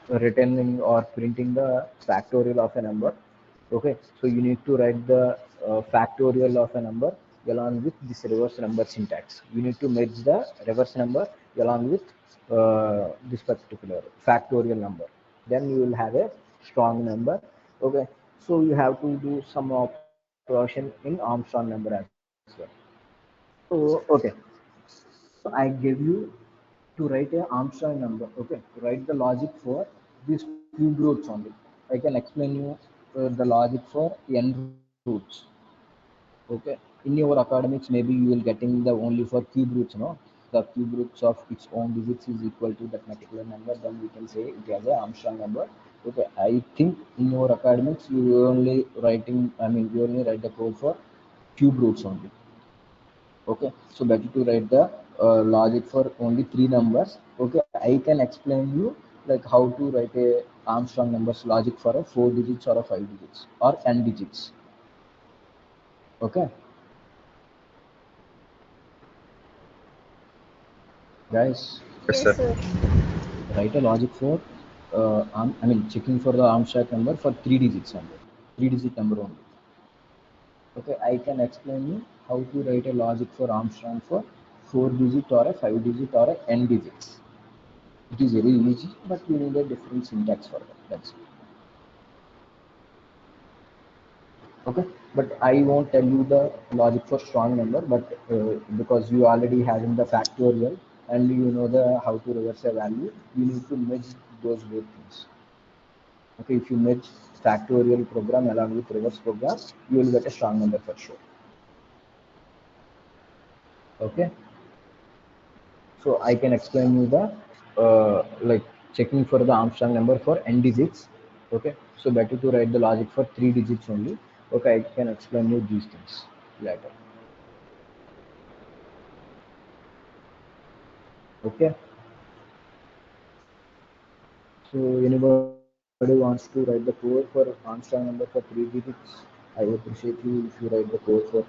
returning or printing the factorial of a number. Okay, so you need to write the factorial of a number along with this reverse number syntax. You need to merge the reverse number along with this particular factorial number. Then you will have a strong number. Okay, so you have to do some operation in Armstrong number as well. So okay, so I gave you to write a Armstrong number. Okay, to write the logic for these cube roots only. I can explain you the logic for n roots. Okay, in your academics maybe you will getting the only for cube roots, no? The cube roots of its own digits is equal to that particular number. Then we can say it has a Armstrong number. Okay, I think in your academics you only writing. You only write the code for cube roots only. Okay, so better to write the logic for only three numbers. Okay, I can explain you like how to write a Armstrong numbers logic for a 4 digits or a 5 digits or n digits. Okay, guys, Yes, Yes, sir. sir. write a logic for I mean checking for the Armstrong number for 3 digits number, 3 digit number only. Okay, I can explain you how to write a logic for Armstrong for 4 digit or a 5 digit or a n digits. It is very easy, but you need a different syntax for that. That's it. Okay, but I won't tell you the logic for strong number, but because you already having the factorial and you know the how to reverse a value, you need to merge those both things. Okay, if you merge factorial program along with reverse program, you will get a strong number for sure. Okay, so I can explain you the like checking for the Armstrong number for n digits. Okay, so better to write the logic for 3 digits only. Okay, I can explain you these things later. Okay, so anybody wants to write the code for Armstrong number for 3 digits? I appreciate you if you write the code for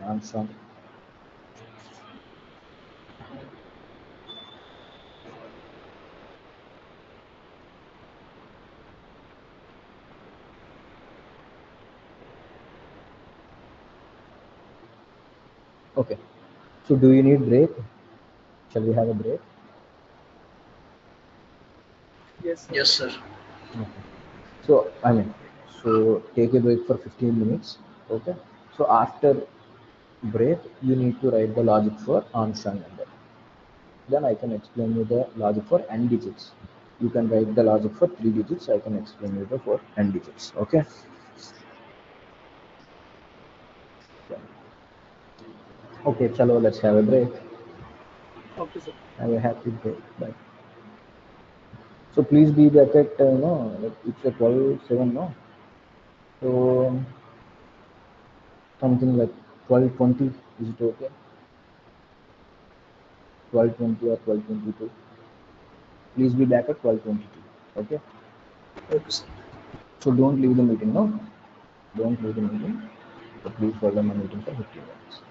Armstrong. Okay, so do you need break? Shall we have a break? Yes, sir. Yes, sir. Okay. So I mean, so take a break for 15 minutes. Okay. So after break, you need to write the logic for Armstrong number. Then I can explain you the logic for n digits. You can write the logic for 3 digits. I can explain you the for n digits. Okay. Yeah. Okay. Chalo. Let's have a break. Okay, sir. Have a happy break. Bye. So please be back at no, like it's a 12:07 no. So something like 12:20. Is it okay? 12:20 or 12:22. Please be back at 12:22. Okay. Okay, sir. So don't leave the meeting. No. Don't leave the meeting. So please hold on the meeting for 15 minutes.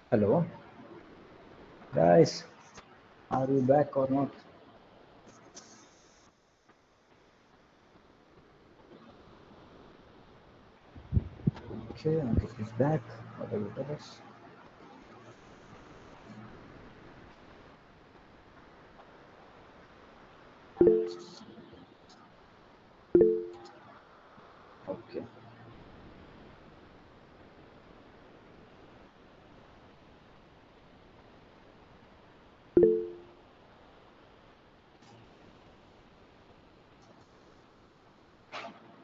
Hello, guys. Are you back or not? Okay, Ankit is back. What are you tell us? Okay.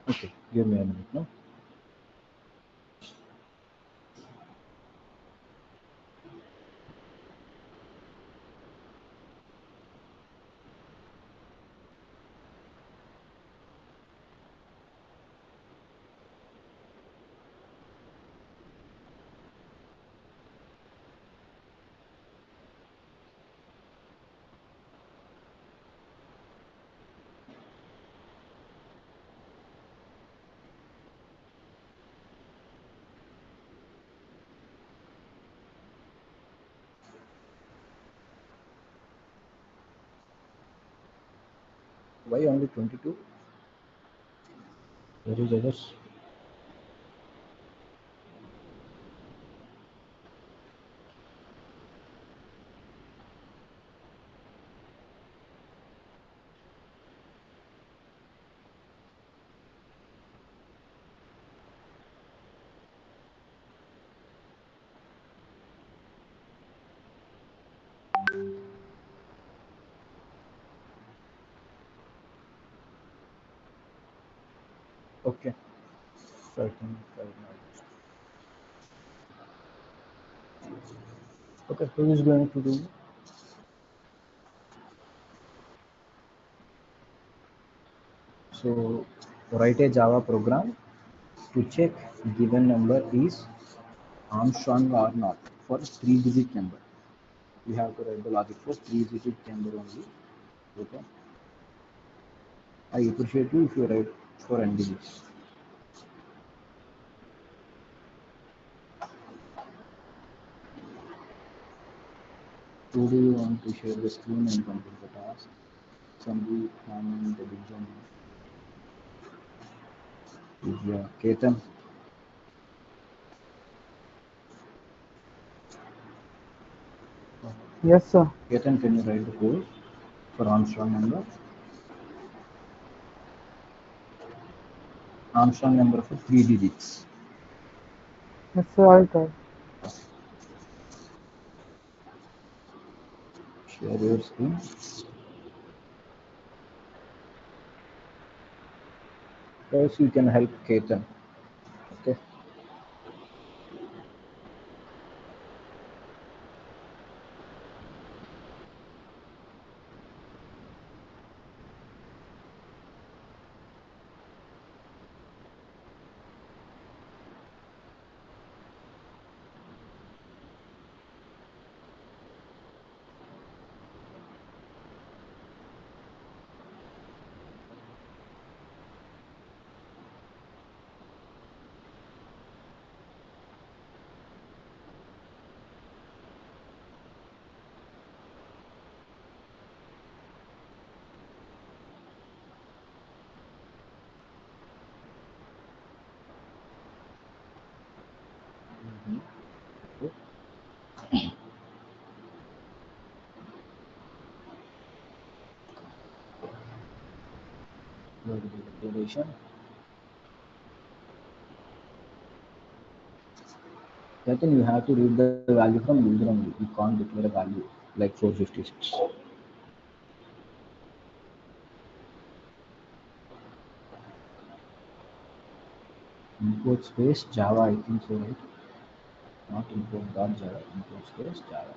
Okay. Give me a minute, no? Why only 22? Where is others? Okay. Certain. Okay. Who is going to do? So write a Java program to check given number is Armstrong or not for 3-digit number. We have to write the logic for 3-digit number only. Okay. I appreciate you if you write for n digits. Who do you want to share the screen and complete the task? Somebody from the division. Yeah, Ketan. Yes, sir. Ketan, can you write the code for Armstrong number? Armstrong number for 3 digits. Yes, sir. I'll try. Share your screen. Guys, you can help Ketan. Okay. Go to the declaration. Ketan, you have to read the value from user only. You can't declare a value like 456. Import space Java, I think so, right? Not import dot Java, import space Java.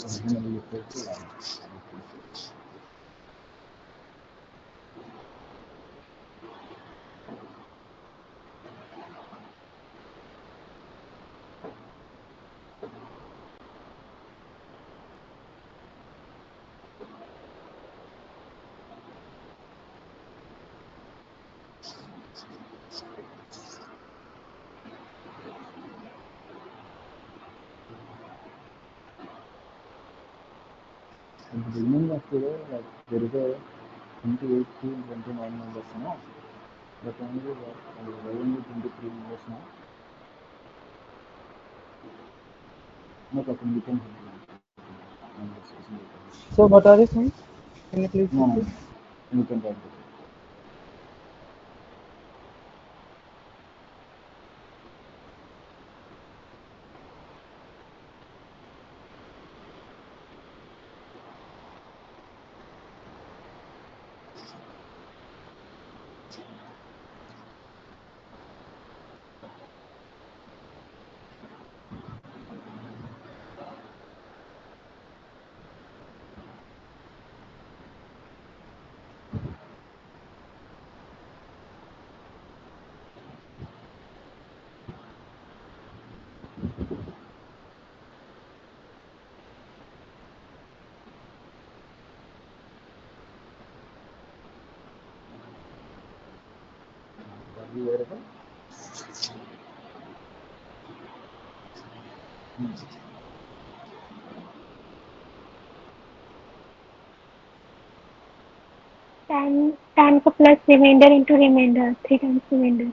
originally equal to 1. At the beginning of today, like there is a 28 to 29 numbers now, but only only 23 numbers now. Not I think we can numbers isn't it? So what are you saying? Can you please No, no, repeat? no. You can write it. Are you aware? Tan का plus remainder into remainder 3 times remainder.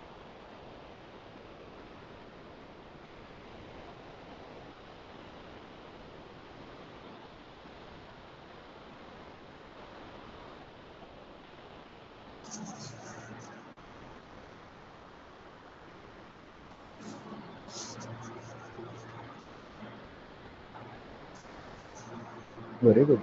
Very good.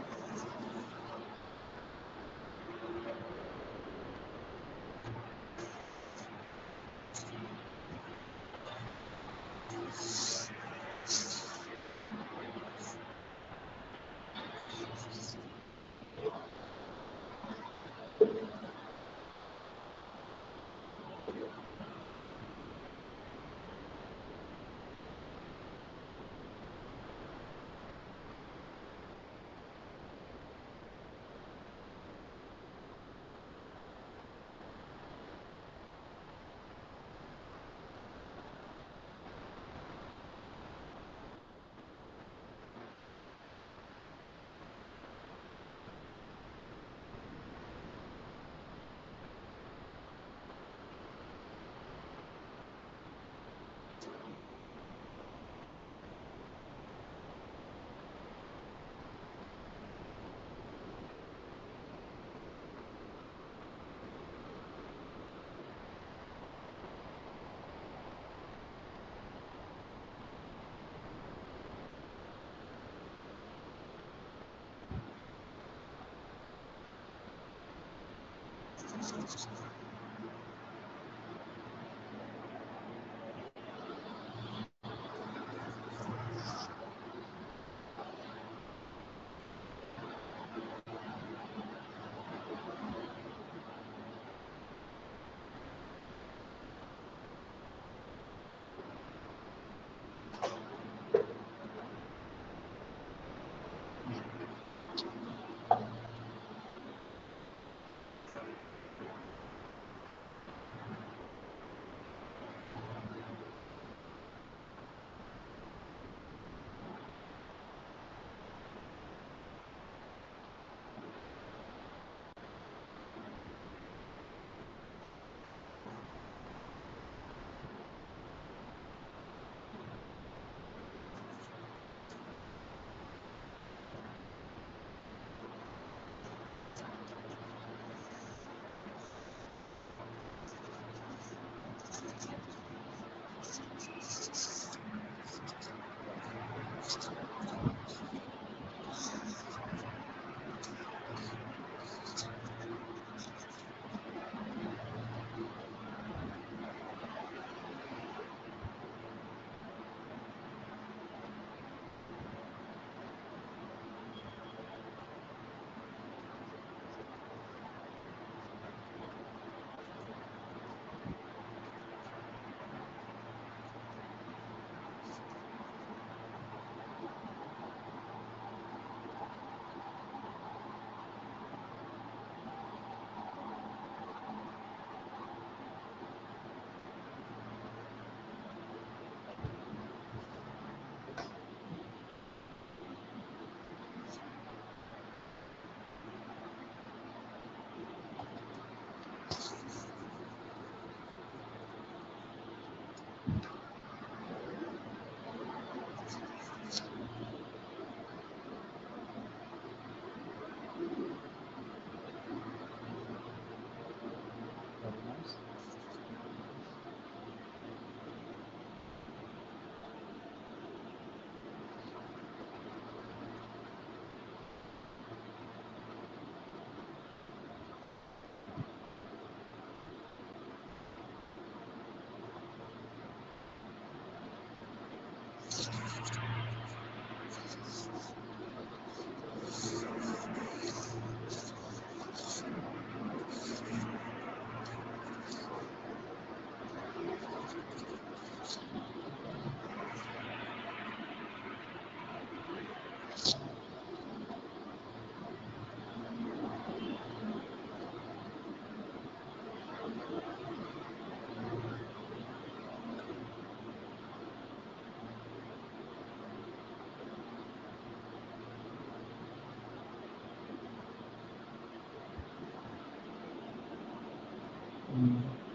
Very nice.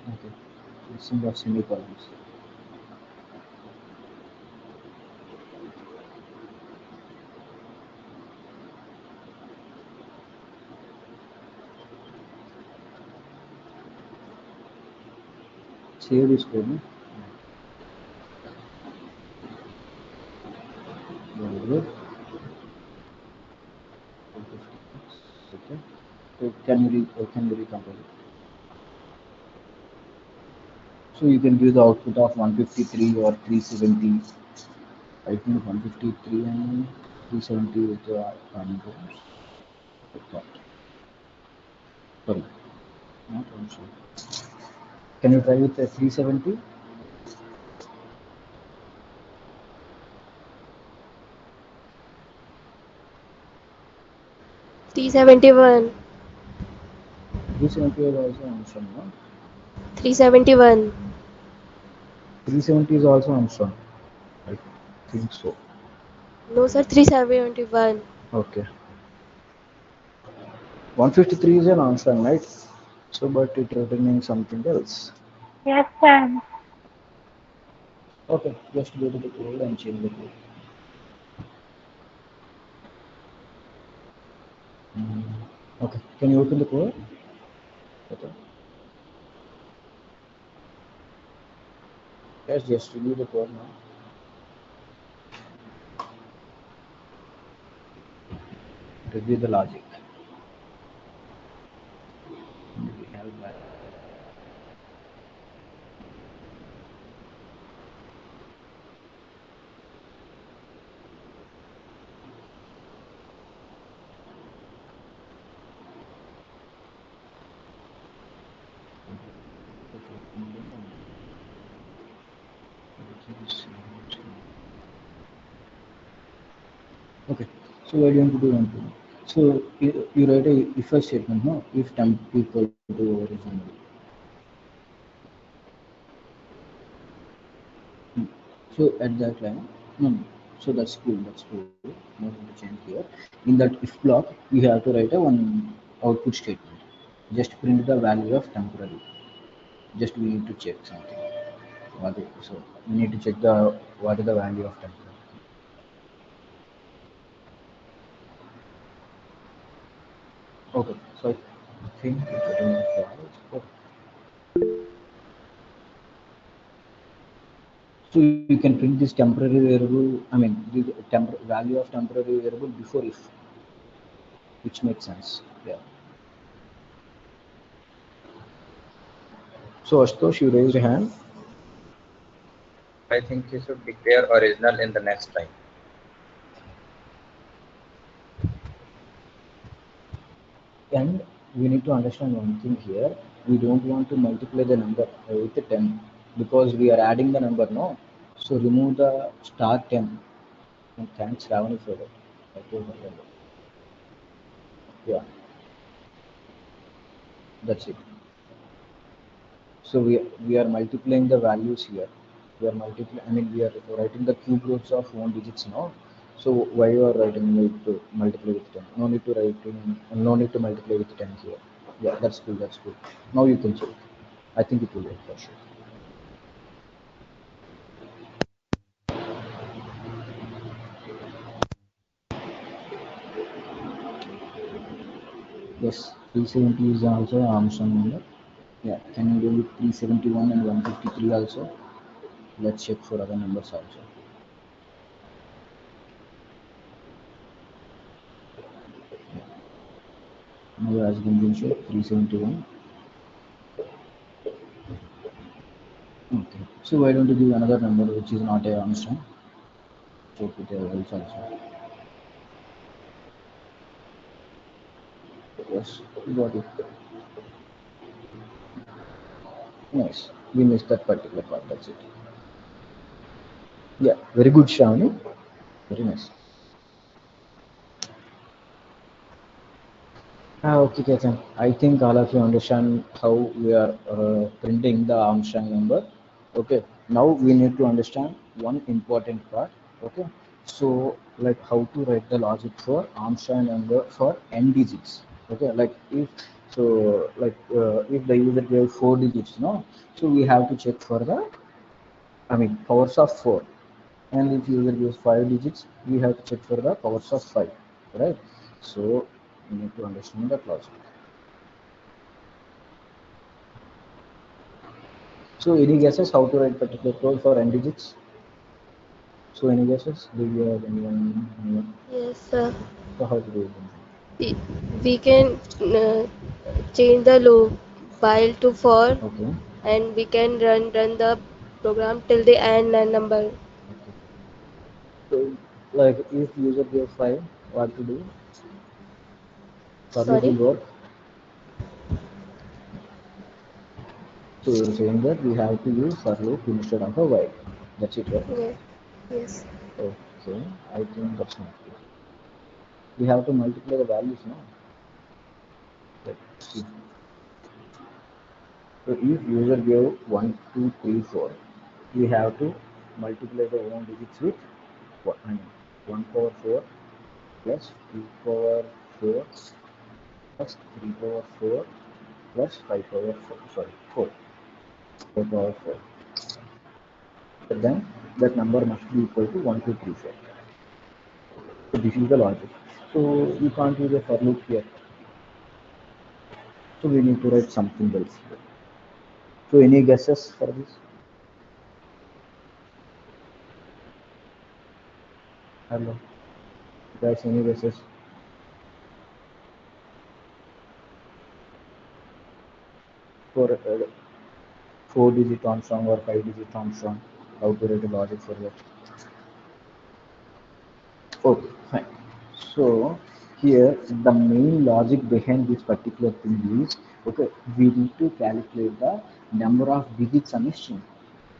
Okay. Using of semicolons. Save this code. No? Very good. Okay. So can you recompile it? So you can give the output of 153 or 370. I think 153 and 370 with the rows. Sorry, not also. Can you try with the 370? 371. 370 is also Armstrong, no? 371. 370 is also Armstrong. I think so. No, sir. 371. Okay. 153 is an Armstrong, right? So, but it returning something else. Yes, sir. Okay, just go to the code and change the code. Okay, can you open the code? Okay. Yes, just review the code now. Review the logic. We have that. Okay, so what do you want to do one thing? So you write a if statement, no? If temp equal to original. So at that line, no. So that's cool. That's cool. Not going to change here. In that if block, you have to write a one output statement. Just print the value of temporary. Just we need to check something. So we need to check the what is the value of temporary. Okay, so I think it's written in false. Okay. So you can print this temporary variable. I mean, the value of temporary variable before if, which makes sense. Yeah. So Ashutosh, you raised a hand. I think you should declare original in the next line. And we need to understand one thing here. We don't want to multiply the number with 10 because we are adding the number, no? So remove the star 10. And thanks Ravani for that. That was wonderful. Yeah, that's it. So we are multiplying the values here. We are multiplying. I mean, we are writing the cube roots of one digits now. So why you are writing it to multiply with 10? No need to no need to multiply with 10 here. Yeah, that's cool. That's cool. Now you can check. I think it will work for sure. Yes, 370 is also an Armstrong number. Yeah, can you do with 371 and 153 also? Let's check for other numbers also. Now as been shown 371. Okay. So why don't you give another number which is not a Armstrong? Check with your else also. Yes, got it. Nice. We missed that particular part. That's it. Yeah, very good, Shravani. Very nice. Okay, Ketan. I think all of you understand how we are printing the Armstrong number. Okay. Now we need to understand one important part. Okay. So, like how to write the logic for Armstrong number for n digits. Okay. Like if so, like if the user gave 4 digits, no. So we have to check for the, I mean, powers of 4. And if user gives 5 digits, we have to check for the powers of 5. Right. So we need to understand that logic. So any guesses how to write particular code for n digits? So any guesses? Do you have anyone? Yes, sir. So how to do it? We, we can change the loop while to for, Okay. and we can run the program till the end number. Okay. So like if user gives 5, what to do? For loop will Sorry. work. So you're saying that we have to use for loop instead of a while. That's it, right? Yes. Yes. Okay. I think that's not good. We have to multiply the values now. Like, see. So if user gave 1, 2, 3, 4, we have to multiply the own digits with what, I mean, 1 power 4 plus 2 power 4 plus 3 power 4 plus 5 power 4, sorry, 4, 4 power 4. But then that number must be equal to 1, 2, 3, 4. So this is the logic. So you can't use a for loop here. So we need to write something else here. So any guesses for this? Hello. Guys, any guesses? For 4-digit Armstrong or 5-digit Armstrong, how to write a logic for that? Okay, fine. So here the main logic behind this particular thing is, okay, we need to calculate the number of digits on a string.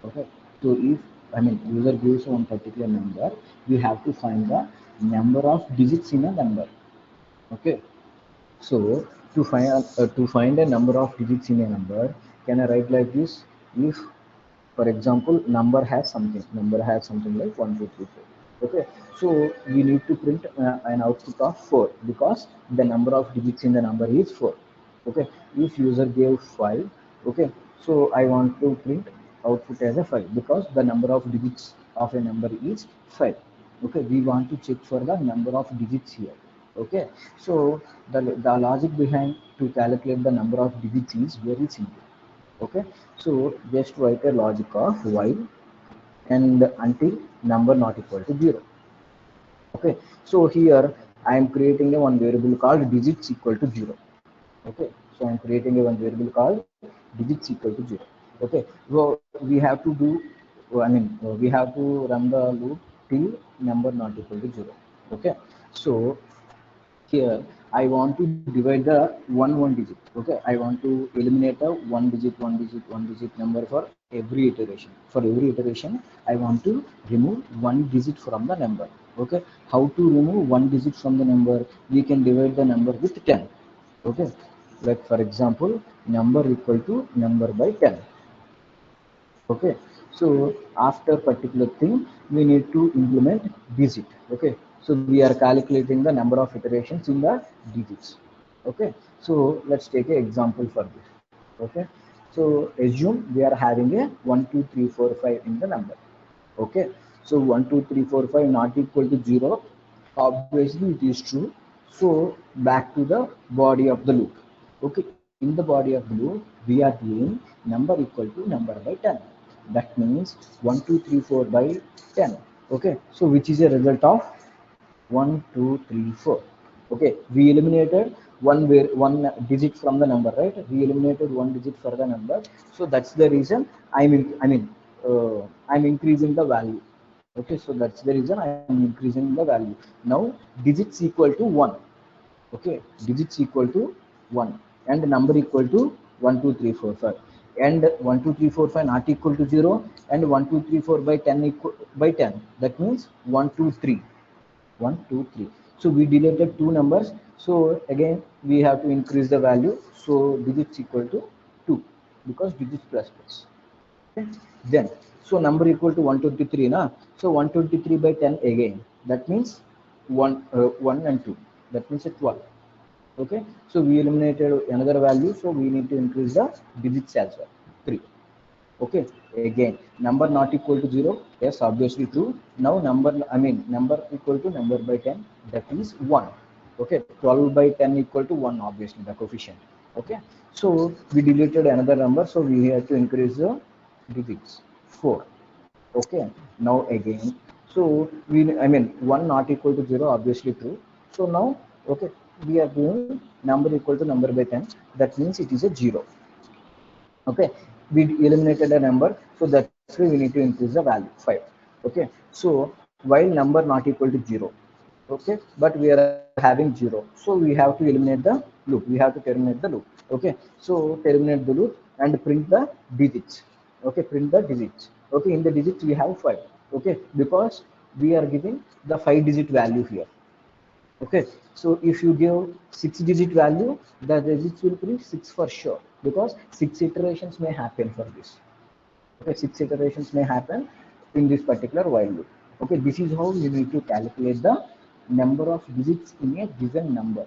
Okay, so if, I mean, user gives one particular number, we have to find the number of digits in a number. Okay, so to find a number of digits in a number, can I write like this? If, for example, number has something like 1, 2, 3, 4. Okay, so we need to print an output of 4 because the number of digits in the number is 4. Okay, if user gave 5, okay, so I want to print output as a 5 because the number of digits of a number is 5. Okay, we want to check for the number of digits here. Okay, so the logic behind to calculate the number of digits is very simple. Okay, so just write a logic of while and until number not equal to 0. Okay, so here I am creating a one variable called digits equal to 0. Okay, so I am creating a one variable called digits equal to 0. Okay, so we have to do, I mean, we have to run the loop till number not equal to 0. Okay, so here I want to divide the one digit. Okay, I want to eliminate the one digit number for every iteration. For every iteration, I want to remove one digit from the number. Okay, how to remove one digit from the number? We can divide the number with 10. Okay, like for example, number equal to number by 10. Okay, so after particular thing we need to implement digit. Okay, so we are calculating the number of iterations in the digits. Okay, so let's take an example for this. Okay, so assume we are having a 1 2 3 4 5 in the number. Okay, so 1 2 3 4 5 not equal to 0, obviously it is true. So back to the body of the loop. Okay, in the body of the loop, we are doing number equal to number by 10. That means 1, 2, 3, 4 by 10. Okay, so which is a result of 1, 2, 3, 4. Okay, we eliminated one digit from the number, right? We eliminated one digit for the number. So that's the reason I'm increasing the value. Okay, so that's the reason I'm increasing the value. Now digits equal to 1. Okay, digits equal to 1 and number equal to 1, 2, 3, 4, 5, and 1, 2, 3, 4, 5 not equal to 0, and 1, 2, 3, 4 by 10 equal by 10. That means 1, 2, 3. 1, 2, 3. So we deleted two numbers. So again we have to increase the value. So digits equal to 2 because digits plus plus. Okay. Then so number equal to 123 na. So 123 by 10 again. That means 1 and 2. That means a 12. Okay. So we eliminated another value. So we need to increase the digits as well. 3. Okay, again number not equal to 0, yes, obviously true. Now number equal to number by 10, that is 1. Okay, 12 by 10 equal to 1, obviously the coefficient. Okay, so we deleted another number, so we have to increase the digits. 4. Okay, now again, so 1 not equal to 0, obviously true. So now, okay, we are doing number equal to number by 10, that means it is a 0. Okay, we eliminated a number, so that's why we need to increase the value 5. Okay, so while number not equal to 0, okay, but we are having 0, so we have to eliminate the loop, we have to terminate the loop. Okay, so terminate the loop and print the digits. Okay, print the digits. Okay, in the digits we have 5. Okay, because we are giving the 5 digit value here. Okay, so if you give 6-digit value, the digits will print 6 for sure, because 6 iterations may happen for this. Okay, 6 iterations may happen in this particular while loop. Okay, this is how you need to calculate the number of digits in a given number.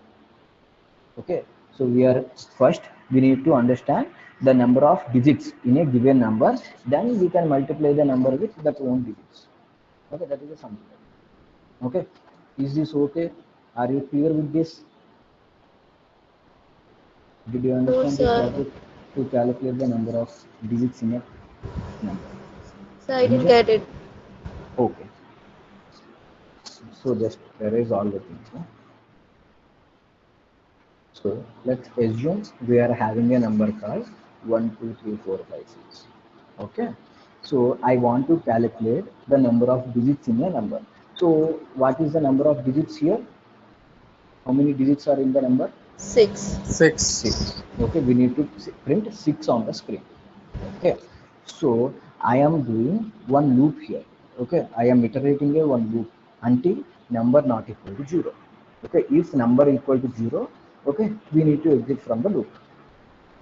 Okay, so we need to understand the number of digits in a given number, then we can multiply the number with that own digits. Okay, that is a something. Okay, is this okay? Are you clear with this? Did you No, understand this? sir. How to calculate the number of digits in a number? Sir, I didn't Okay. get it. Okay. So just erase all the things. No? So let's assume we are having a number called 1, 2, 3, 4, 5, 6. Okay. So I want to calculate the number of digits in a number. So what is the number of digits here? How many digits are in the number? 6. 6. Okay, we need to print 6 on the screen. Okay, so I am doing one loop here. Okay, I am iterating a one loop until number not equal to 0. Okay, if number equal to 0, okay, we need to exit from the loop.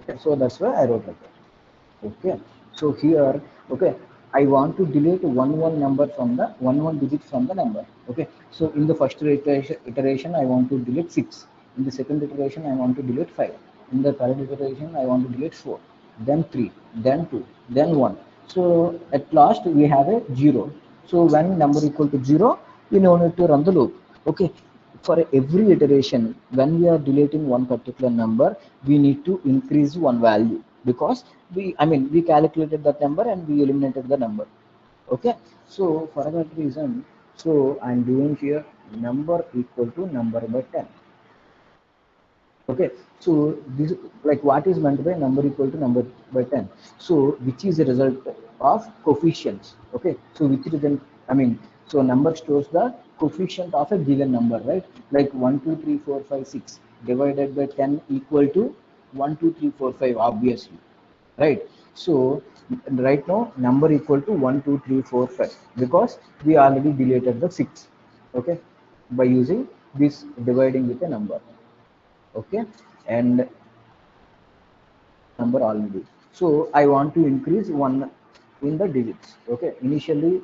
Okay, so that's why I wrote like that. Okay, so here, okay, I want to delete one number from the one digit from the number. Okay, so in the first iteration I want to delete 6. In the second iteration I want to delete 5. In the third iteration I want to delete 4, then 3, then 2, then 1. So at last we have a 0. So when number equal to 0, we no need to run the loop. Okay, for every iteration, when we are deleting one particular number, we need to increase one value, because we calculated that number and we eliminated the number. Okay, so for that reason, so I'm doing here number equal to number by 10. Okay, so this, like, what is meant by number equal to number by 10? So which is the result of coefficients. Okay, so which is so number stores the coefficient of a given number, right? Like 1, 2, 3, 4, 5, 6 divided by 10 equal to 1, 2, 3, 4, 5, obviously, right? So right now number equal to 1, 2, 3, 4, 5, because we already deleted the 6. Okay, by using this dividing with a number. Okay, and number already, so I want to increase one in the digits. Okay, initially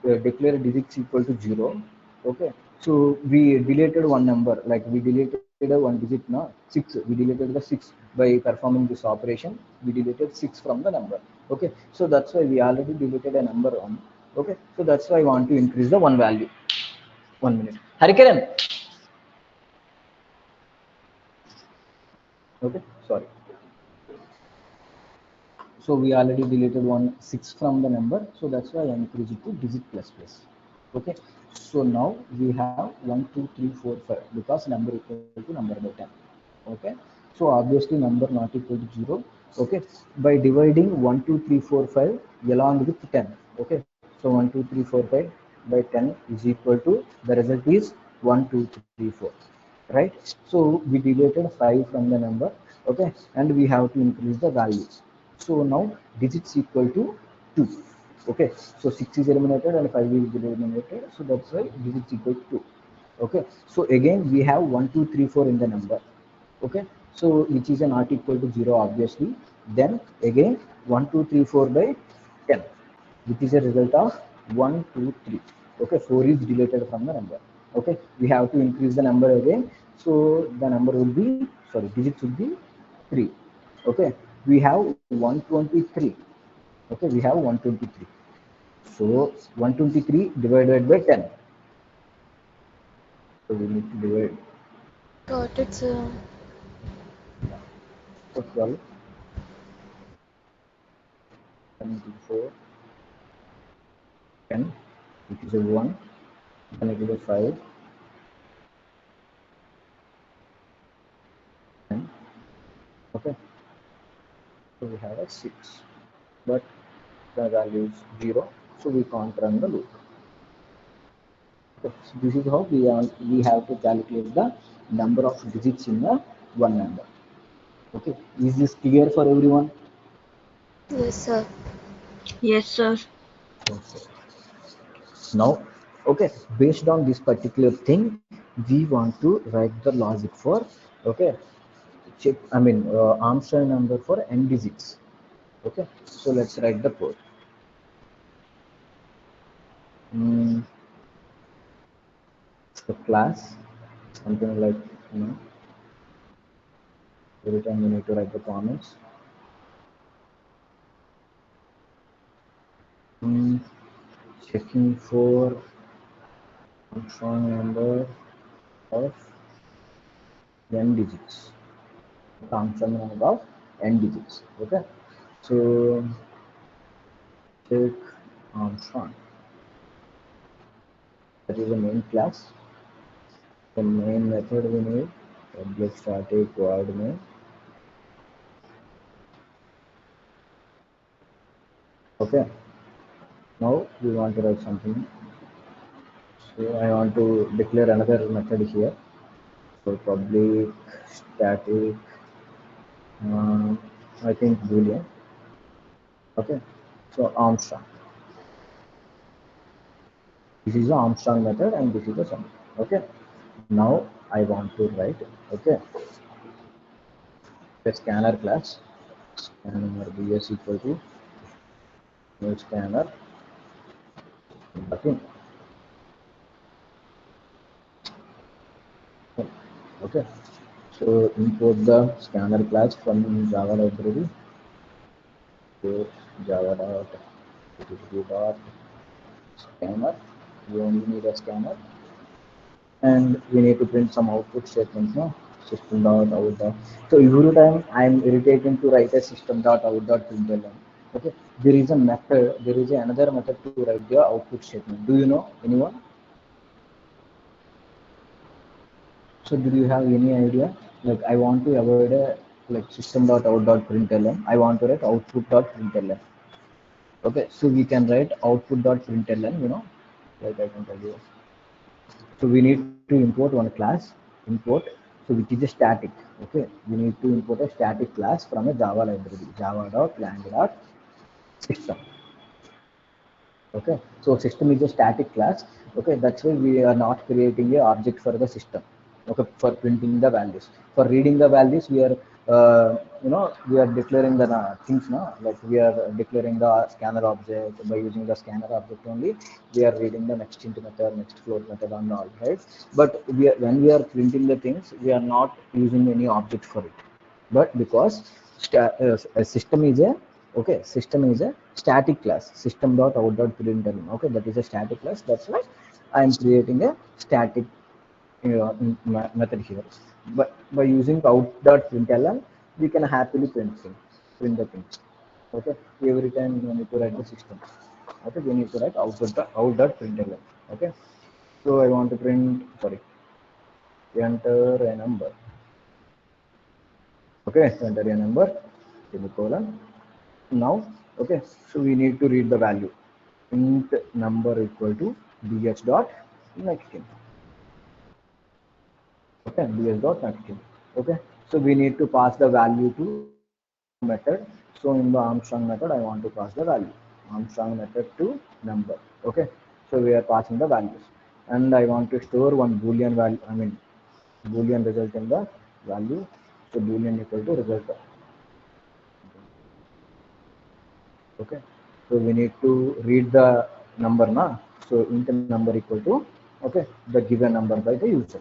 declare digits equal to 0. Okay, so we deleted one number, like we deleted a one digit now, 6, we deleted the 6 by performing this operation. We deleted 6 from the number. Okay, so that's why we already deleted a number on. Okay, so that's why I want to increase the one value. 1 minute, Harikaran. Okay, sorry. So we already deleted one 6 from the number, so that's why I increased it to digit plus plus. Okay, so now we have 1 2 3 4 5 because number equal to number by 10. Okay, so obviously number not equal to 0. Okay, by dividing 1 2 3 4 5 along with 10. Okay, so 1 2 3 4 5 by 10 is equal to, the result is 1 2 3 4, right? So we deleted 5 from the number. Okay, and we have to increase the values. So now digits equal to 2. Okay, so 6 is eliminated and 5 is eliminated, so that's why digits equal to 2. Okay, so again we have 1 2 3 4 in the number. Okay, so which is not equal to 0 obviously. Then again 1 2 3 4 by 10, which is a result of 1 2 3. Okay, 4 is deleted from the number. Okay, we have to increase the number again, so the number will be, sorry, digits would be 3. Okay, we have 123. Okay, we have 123. So 123 divided by 10, so we need to divide. Got it, sir. So 12, 24, 10, which is a 1, then it is a 5, 10. Okay, so we have a 6, but the value is 0, so we can't run the loop. Okay, so this is how we have to calculate the number of digits in the one number. Okay, is this clear for everyone? Yes, sir. Yes, sir. Okay. Now, okay, based on this particular thing, we want to write the logic for, okay, check, I mean, Armstrong number for n digits. Okay, so let's write the code. Mm, the class, something like, you know, every time you need to write the comments. Checking for Armstrong number of n digits. Armstrong number of n digits. Okay, so check Armstrong. That is the main class. The main method we need object static void main. Okay, now we want to write something. So I want to declare another method here. So public static, I think boolean. Okay, so Armstrong. This is the Armstrong method and this is the sum. Okay, now I want to write, okay, the scanner class. Scanner bs equal to new scanner. Okay. Okay, so import the scanner class from Java library. So Java dot scanner. We only need a scanner, and we need to print some output statements. No, system dot out dot. So every time I'm irritating to write a system dot out dot println. Okay, there is a method. There is another method to write the output statement. Do you know anyone? So do you have any idea? Like I want to avoid a like system.out.println. I want to write output.println. Okay, so we can write output.println, you know, like I can tell you. So we need to import one class, import, so which is a static. Okay, we need to import a static class from a Java library, java.lang.system. Okay, so system is a static class. Okay, that's why we are not creating a object for the system. Okay, for printing the values, for reading the values we are you know, we are declaring the things now, like we are declaring the scanner object. By using the scanner object only we are reading the next int method, next float method and all, right? But we are, when we are printing the things, we are not using any object for it. But because a system is a, okay, system is a static class, system.out.println. Okay, that is a static class, that's why I am creating a static method here. But by using out.println, we can happily print the thing. Okay, every time we need to write the system. Okay, we need to write out.println. Okay, so I want to print, sorry, enter a number. Okay, enter a number, semicolon. Now, okay, so we need to read the value. Int number equal to bh dot nextInt. Okay, bh dot nextInt. Okay, so we need to pass the value to method. So in the Armstrong method, I want to pass the value. Armstrong method to number. Okay, so we are passing the values, and I want to store one boolean value. I mean, boolean result in the value. So boolean equal to result. Okay, so we need to read the number na. So int number equal to, okay, the given number by the user.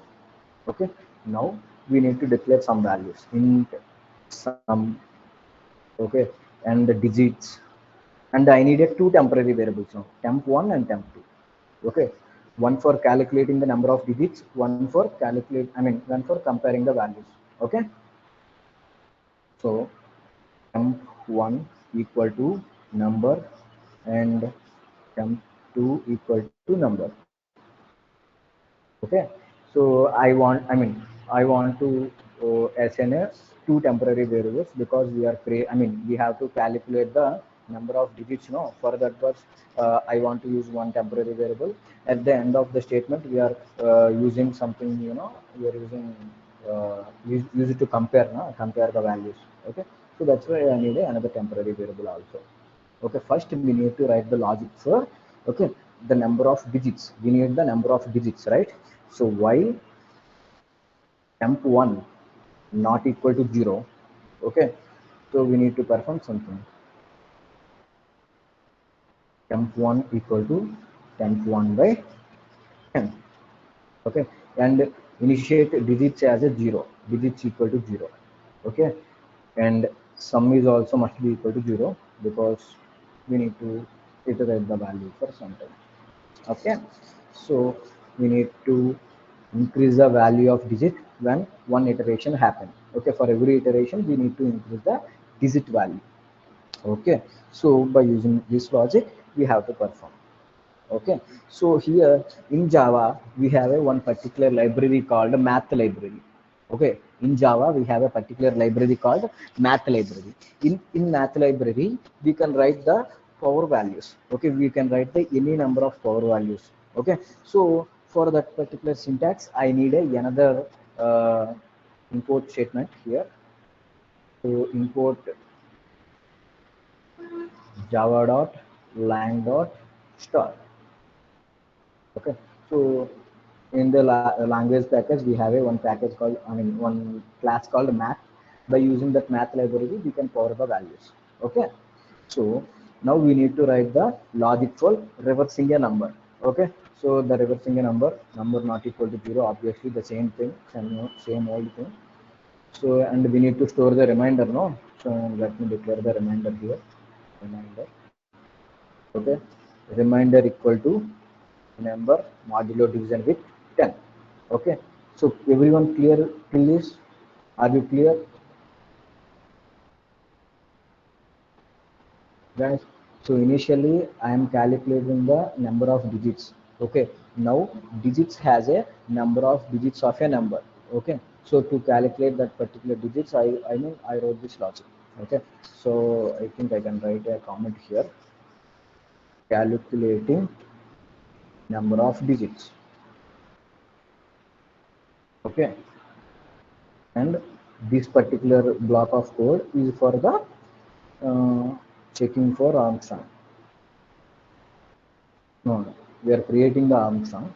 Okay, now we need to declare some values, int sum, okay, and the digits, and I needed two temporary variables now, temp1 and temp2. Okay, one for calculating the number of digits, one for one for comparing the values. Okay, so temp1 equal to number and temp2 equal to number. Okay, so I want to assign two temporary variables, because we are we have to calculate the number of digits. No, for that purpose I want to use one temporary variable. At the end of the statement, we are using something, we are using use it to compare the values. Okay, so that's why I need another temporary variable also. Okay, first we need to write the logic for, okay, the number of digits. We need the number of digits, right? So while temp1 not equal to 0, okay, so we need to perform something. Temp1 equal to temp1 by 10. Okay, and initiate digits as a 0, digits equal to 0. Okay, and sum is also must be equal to 0, because we need to iterate the value for some time. Okay, so we need to increase the value of digit when one iteration happens. Okay, for every iteration we need to increase the digit value. Okay, so by using this logic we have to perform. Okay, so here in Java we have a one particular library called math library. Okay, in Java we have a particular library called math library. In math library we can write the power values. Okay, we can write the any number of power values. Okay, so for that particular syntax I need another import statement here. So import java dot lang dot star. Okay, so in the language package we have a one package called, one class called math. By using that math library we can power the values. Okay, so now we need to write the logic for reversing a number. Okay, so the reversing a number not equal to 0, obviously the same thing, same old thing. So, and we need to store the remainder, no? So let me declare the remainder here. Remainder. Okay, remainder equal to number modulo division with 10. Okay, so everyone clear till this? Are you clear, guys? So initially I am calculating the number of digits. Okay, now digits has a number of digits of a number. Okay, so to calculate that particular digits, I wrote this logic. Okay, so I think I can write a comment here, calculating number of digits. Okay, and this particular block of code is for the checking for Armstrong. No, we are creating the Armstrong,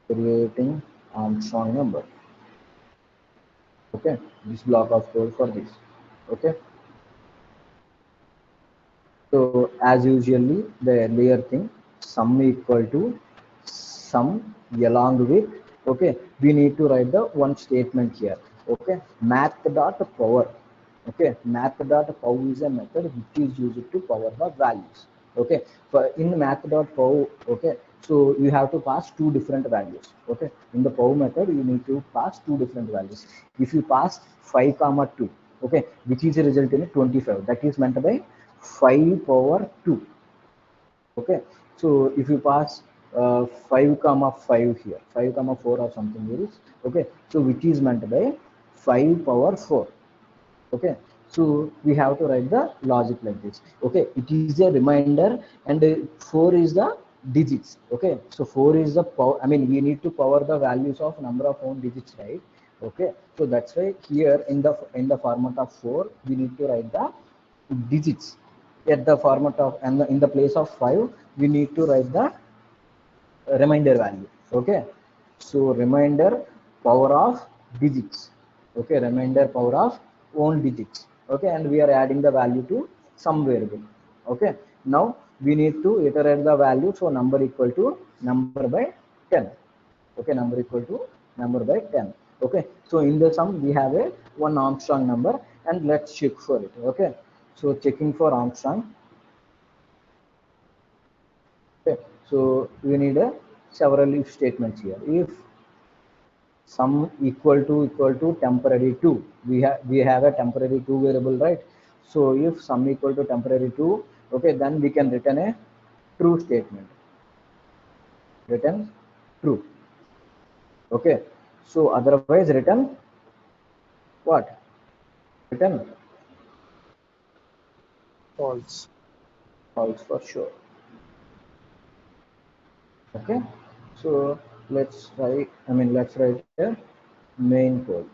creating Armstrong number. Okay, this block of code for this. Okay, so as usually the earlier thing, sum equal to sum along with, okay, we need to write the one statement here. Okay, math dot power. Okay, math dot power is a method which is used to power the values. Okay, for in math.pow, okay, so you have to pass two different values. Okay, in the pow method you need to pass two different values. If you pass 5 comma 2, okay, which is a result in 25, that is meant by 5 power 2. Okay, so if you pass 5 comma 5 here, 5 comma 4 or something here is, okay, so which is meant by 5 power 4. Okay, so we have to write the logic like this. Okay, it is a reminder, and 4 is the digits. Okay, so 4 is the power, I mean we need to power the values of number of own digits, right? Okay, so that's why here in the format of 4 we need to write the digits at the format of, and in the place of 5 we need to write the reminder value. Okay, so reminder power of digits. Okay, reminder power of own digits. Okay, and we are adding the value to some variable. Okay, now we need to iterate the value, so number equal to number by 10. Okay, number equal to number by 10. Okay, so in the sum we have a one Armstrong number, and let's check for it. Okay, so checking for Armstrong. Okay, so we need a several if statements here. If sum equal to temporary 2, we have a temporary 2 variable, right? So if sum equal to temporary 2, okay, then we can return a true statement. Return true. Okay, so otherwise return what? Return False. false for sure. Okay, so let's write a main code.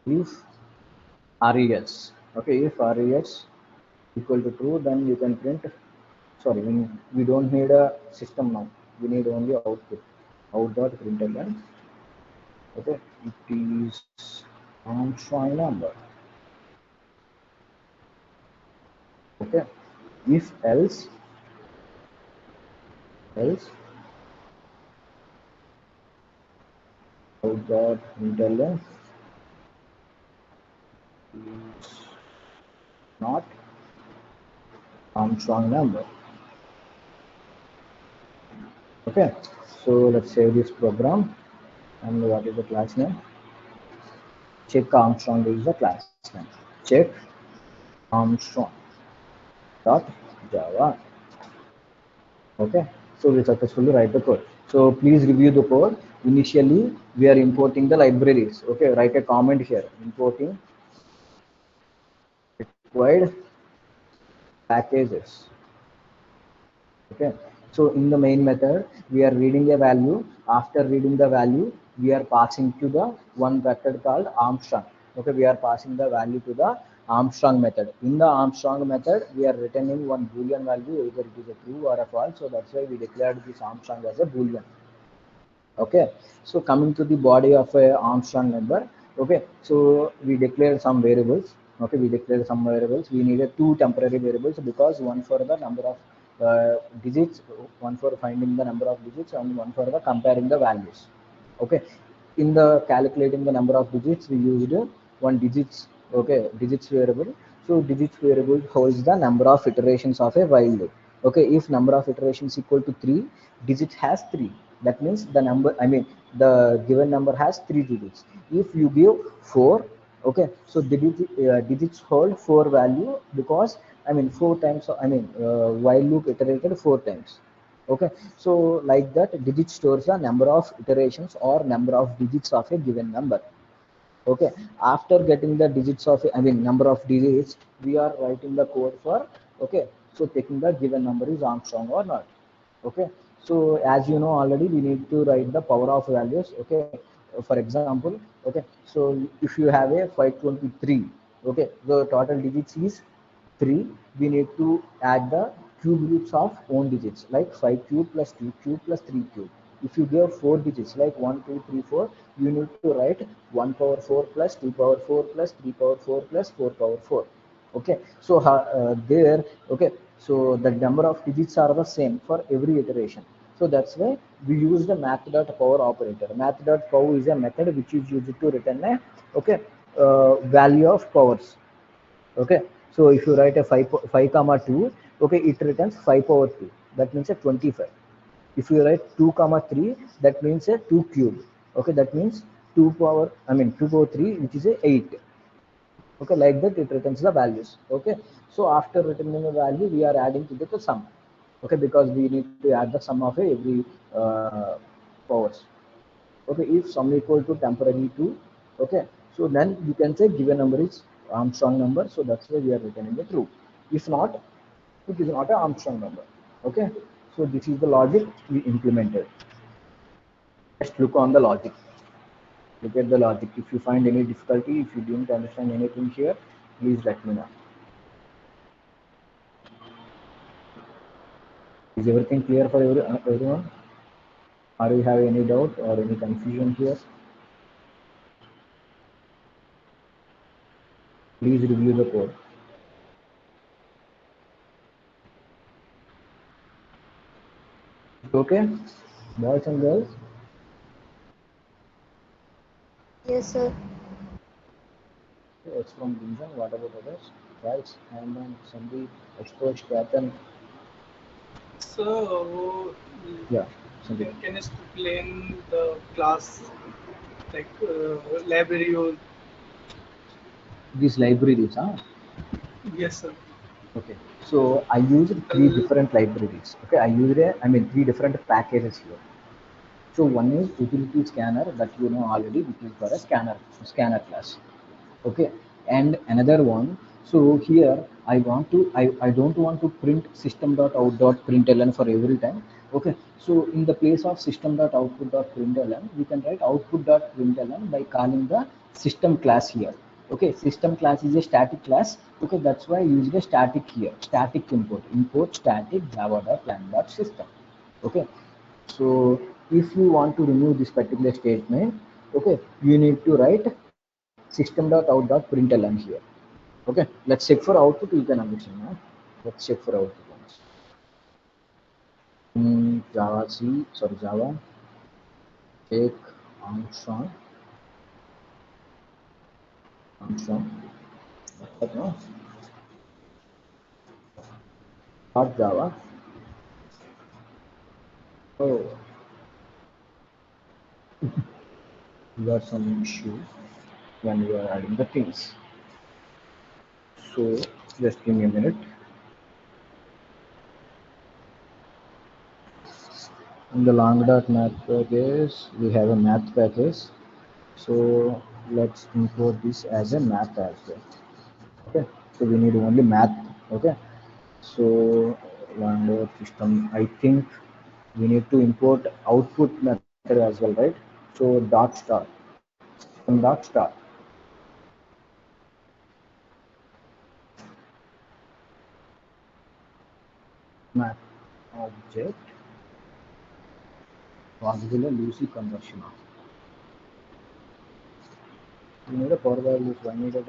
If res, okay, if res equal to true, then you can print, sorry, we don't need a system now, we need only output, out.println. Okay, it is Armstrong number. Okay, if else out.println is not Armstrong number. Okay, so let's save this program, and what is the class name? Check Armstrong is the class name. Check Armstrong dot Java. Okay, so we successfully write the code. So please review the code. Initially we are importing the libraries. Okay, write a comment here, importing required packages. Okay, so in the main method we are reading a value. After reading the value, we are passing to the one method called Armstrong. Okay, we are passing the value to the Armstrong method. In the Armstrong method we are returning one boolean value, either it is a true or a false, so that's why we declared this Armstrong as a boolean. Okay, so coming to the body of a Armstrong number. Okay, so we declared some variables. Okay, we declared some variables. We needed two temporary variables, because one for the number of digits, one for finding the number of digits, and one for the comparing the values. Okay, in the calculating the number of digits we used one digits. Okay, digits variable. So digits variable holds the number of iterations of a while loop. Okay, if number of iterations equal to 3, digit has 3, that means the number, I mean the given number has 3 digits. If you give 4, okay, so digits hold 4 value, because I mean 4 times, I mean while loop iterated 4 times. Okay, so like that digit stores the number of iterations or number of digits of a given number. Okay, after getting the digits of, I mean number of digits, we are writing the code for, okay, so taking the given number is Armstrong or not. Okay, so as you know already, we need to write the power of values. Okay, for example, okay, so if you have a 523, okay, the total digits is 3, we need to add the cube roots of own digits, like 5 cube plus 2 cube plus 3 cube. If you give 4 digits like 1 2 3 4, you need to write 1 power 4 plus 2 power 4 plus 3 power 4 plus 4 power 4. Okay, so there, okay, so the number of digits are the same for every iteration. So that's why we use the math.power operator. Math.power is a method which is used to return a, okay, value of powers. Okay, So if you write a 5 comma 2, okay, it returns 5 power 2. That means a 25. If you write 2 comma 3, that means a 2 cube. Okay, that means 2 power, I mean 2 power 3, which is a 8. Okay, like that it returns the values. Okay, so after returning the value, we are adding to the sum. Okay, because we need to add the sum of every powers. Okay, if sum equal to temporary 2, okay, so then you can say given number is Armstrong number, so that's why we are returning the true. If not, it is not an Armstrong number. Okay, so this is the logic we implemented. Just look on the logic. Look at the logic. If you find any difficulty, if you didn't understand anything here, please let me know. Is everything clear for everyone? Or you have any doubt or any confusion here? Please review the code. Okay, boys and girls? Yes, sir. It's from Gunjan. What about others? Right, and then Sandeep, Ashtosh, Ketan. So, Yeah, Sandeep. can you explain the class like library or These libraries, huh? yes, sir. Okay, so I used three different libraries. Okay, I mean, three different packages here. So one is utility scanner that you know already, which is for a scanner class. Okay, and another one. So here I don't want to print system.out.println for every time. Okay, so in the place of system.output.println, we can write output.println by calling the system class here. Okay, system class is a static class. Okay, that's why I used a static here, static import static java.lang.system. Okay, so if you want to remove this particular statement, okay, you need to write system.out.println here. Okay, let's check for output. You can understand. Huh? Let's check for output once. Java, take Armstrong, but no, not Java. Oh, we got some issue when we are adding the things. So just give me a minute. In the long.math package, we have a math package. So let's import this as a math as well. Okay, so we need only math. Okay, so one system, I think we need to import output method as well, right? So dot star, system dot star, math object possible Lucy conversion. You need a forward loop. I need a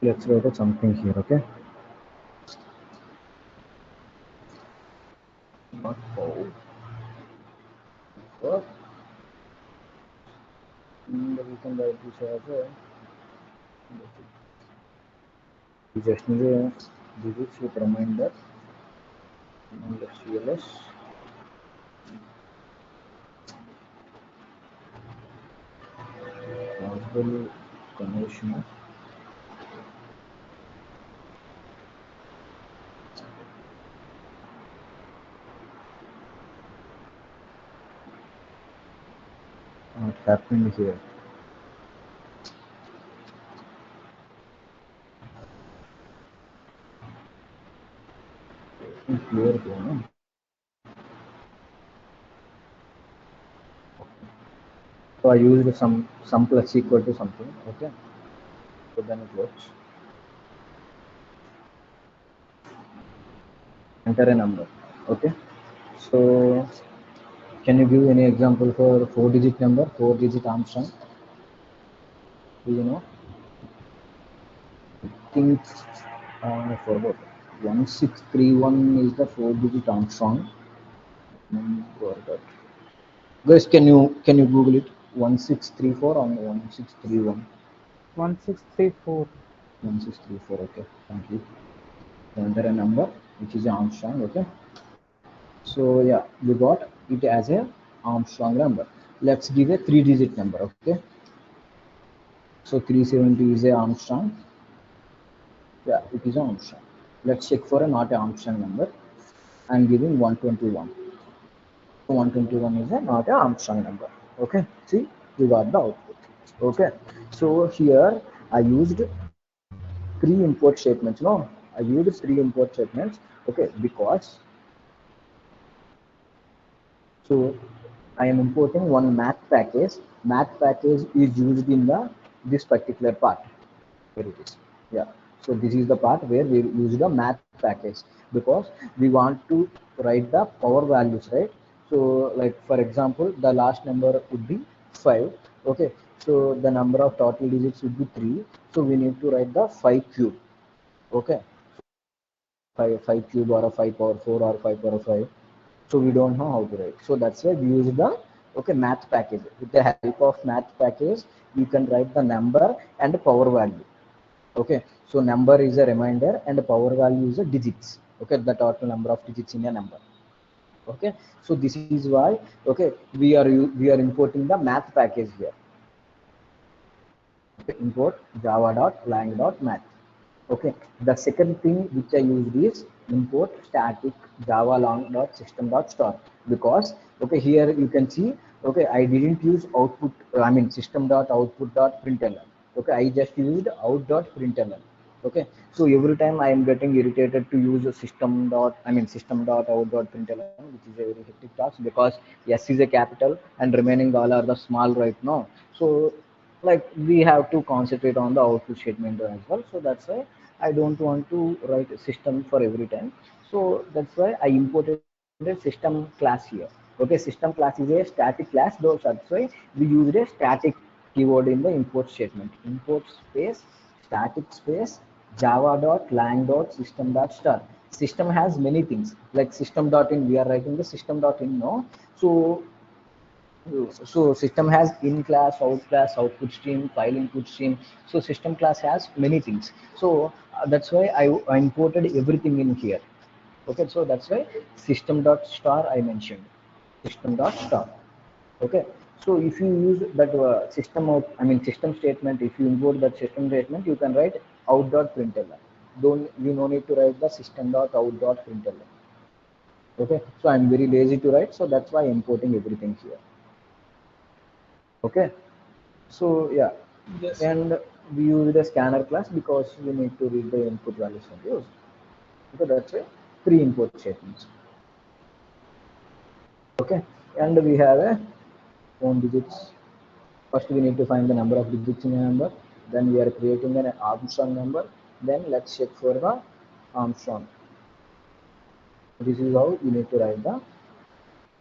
Let's write something here. Okay, not forward. What? And we can write this as a. We just need a digits with reminder. And CLS. Possible conversion. What happened here? Clear here, no? So I used some plus equal to something. Okay, so then it works. Enter a number. Okay, so can you give any example for 4-digit number, 4-digit Armstrong? Do you know? I think I forgot. 1631 is the 4-digit Armstrong number. Guys, can you Google it? 1634 or 1631? 1634. 1634. Okay, thank you. Enter a number which is Armstrong. Okay, so yeah, we got it as a Armstrong number. Let's give a 3-digit number. Okay, so 370 is a Armstrong. Yeah, it is Armstrong. Let's check for a not a Armstrong number. I'm giving 121. 121 is a not a Armstrong number. Okay, see, we got the output. Okay, so here I used three import statements. No, I used three import statements. Okay, because so I am importing one math package. Math package is used in the this particular part. Here it is. Yeah. So this is the part where we use the math package because we want to write the power values, right? So like for example, the last number would be 5. Okay. So the number of total digits would be 3. So we need to write the 5 cube. Okay. 5 cube or a 5 power 4 or 5 power 5. So we don't know how to write. So that's why we use the math package. With the help of math package, you can write the number and power value. Okay, so number is a reminder and the power value is a digits. Okay, the total number of digits in a number. Okay, so this is why we are importing the math package here. Okay, import java.lang.math. Okay, the second thing which I used is import static java long.system.store because okay, here you can see, okay, I didn't use output, I mean system.output.println. Okay, I just used out.println. Okay, so every time I am getting irritated to use a system.out.println, which is a very hectic task because s is a capital and remaining all are the small right now. So like we have to concentrate on the output statement as well. So that's why I don't want to write a system for every time. So that's why I imported a system class here. Okay, system class is a static class, though that's why we used a static keyword in the import statement. Import space static space java.lang.system.star. System has many things like system.in. We are writing the system.in now. So system has in class, output stream, file input stream. So system class has many things. So that's why I imported everything in here. Okay, so that's why system.star I mentioned. System.star. Okay, so if you use that system statement, if you import that system statement, you can write out.println. Don't you no need to write the system.out.println. Okay, so I'm very lazy to write, so that's why I'm importing everything here. Okay, so yeah, Yes. and we use the scanner class because we need to read the input values from those. Okay, that's a 3 input statements. Okay, and we have a own digits. First we need to find the number of digits in a number, then we are creating an Armstrong number, then let's check for the Armstrong. This is how you need to write the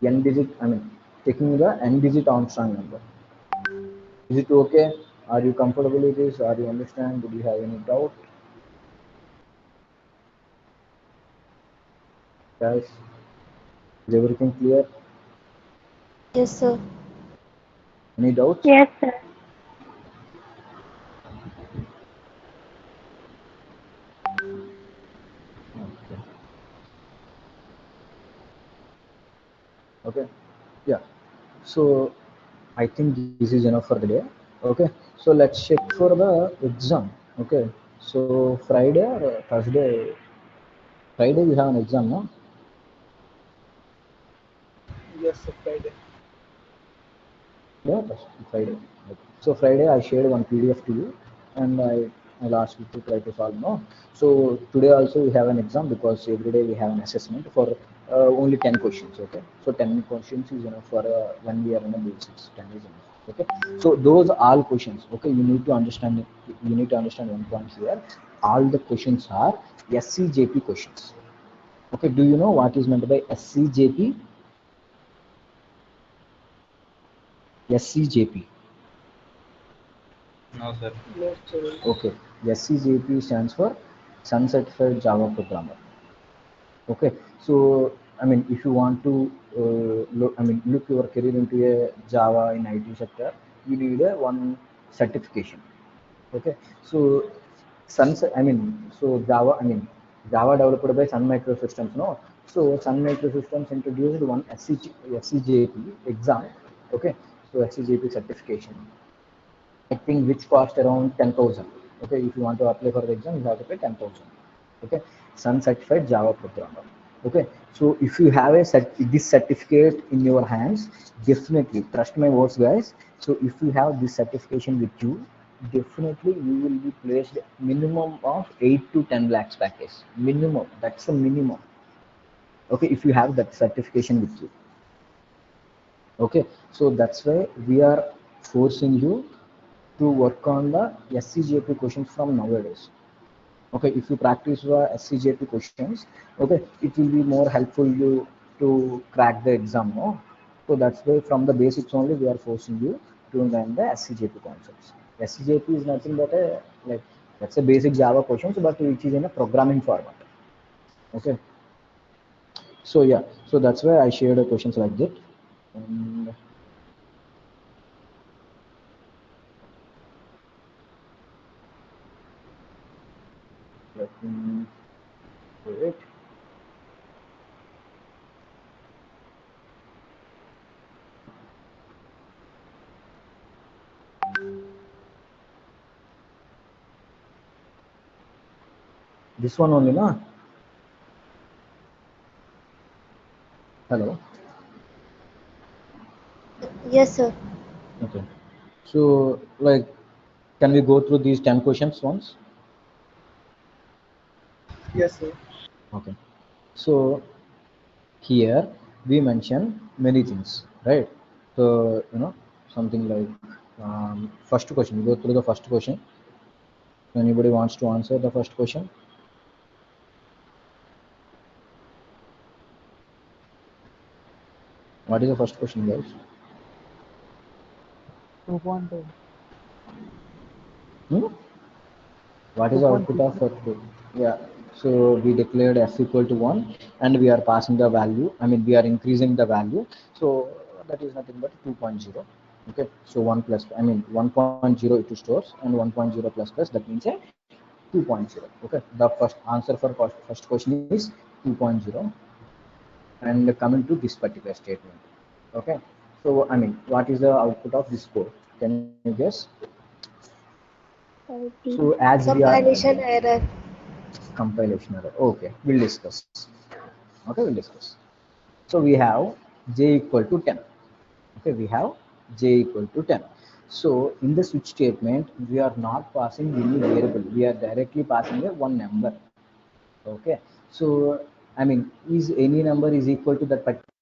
n digit, checking the n digit Armstrong number. Is it okay? Are you comfortable with this? Are you understand? Do you have any doubt? Guys, is everything clear? Yes, sir. Any doubts? Yes, sir. Okay. Yeah. So I think this is enough for the day. Okay. So let's check for the exam. Okay. So Friday or Thursday? Friday we have an exam, no? Yes, sir, Friday. Yeah, that's Friday. Okay. So Friday I shared one PDF to you, and I'll ask you to try to solve. No. So today also we have an exam because every day we have an assessment for only 10 questions. Okay. So 10 questions is enough for when we are in a basics. 10 is enough. Okay. So those all questions. Okay. You need to understand. You need to understand one point here. All the questions are SCJP questions. Okay. Do you know what is meant by SCJP? SCJP. No, sir. No, sir. Okay, SCJP stands for Sun Certified Java Programmer. Okay, so I mean, if you want to look your career into a Java in IT sector, you need a one certification. Okay, so Java developed by Sun Microsystems, no? So Sun Microsystems introduced one SCJP exam. Okay, so SCJP certification, I think, which cost around 10,000. Okay, if you want to apply for the exam, you have to pay 10,000. Okay, Sun Certified Java Programmer. Okay, so if you have this certificate in your hands, definitely trust my words, guys. So if you have this certification with you, definitely you will be placed minimum of 8 to 10 lakhs package. Minimum. That's the minimum. Okay, if you have that certification with you. Okay, so that's why we are forcing you to work on the SCJP questions from nowadays. Okay, if you practice the SCJP questions, okay, it will be more helpful you to crack the exam, no? So that's why from the basics only we are forcing you to learn the SCJP concepts. SCJP is nothing but a, like, that's a basic Java questions, but which is in a programming format. Okay, so yeah, so that's why I shared the questions like that. And let me do it. This one only, na? Hello. Yes, sir. Okay. So, like, can we go through these 10 questions once? Yes, sir. Okay. So, here we mention many things, right? So, something like first question. We go through the first question. Anybody wants to answer the first question? What is the first question, guys? 2.2. What is the output 2.2. of first question? Yeah. So we declared f equal to 1 and we are passing the value. I mean, we are increasing the value. So that is nothing but 2.0. Okay. So 1 plus, I mean, 1.0 it stores and 1.0 plus plus, that means a 2.0. Okay. The first answer for first question is 2.0. And coming to this particular statement. Okay. So, I mean, what is the output of this code? Can you guess? So as we are Compilation error. compilation error. Okay, we'll discuss. Okay, we'll discuss. So we have j equal to 10. Okay, we have j equal to 10. So in the switch statement, we are not passing any variable. We are directly passing a one number. Okay, so I mean, is any number is equal to that particular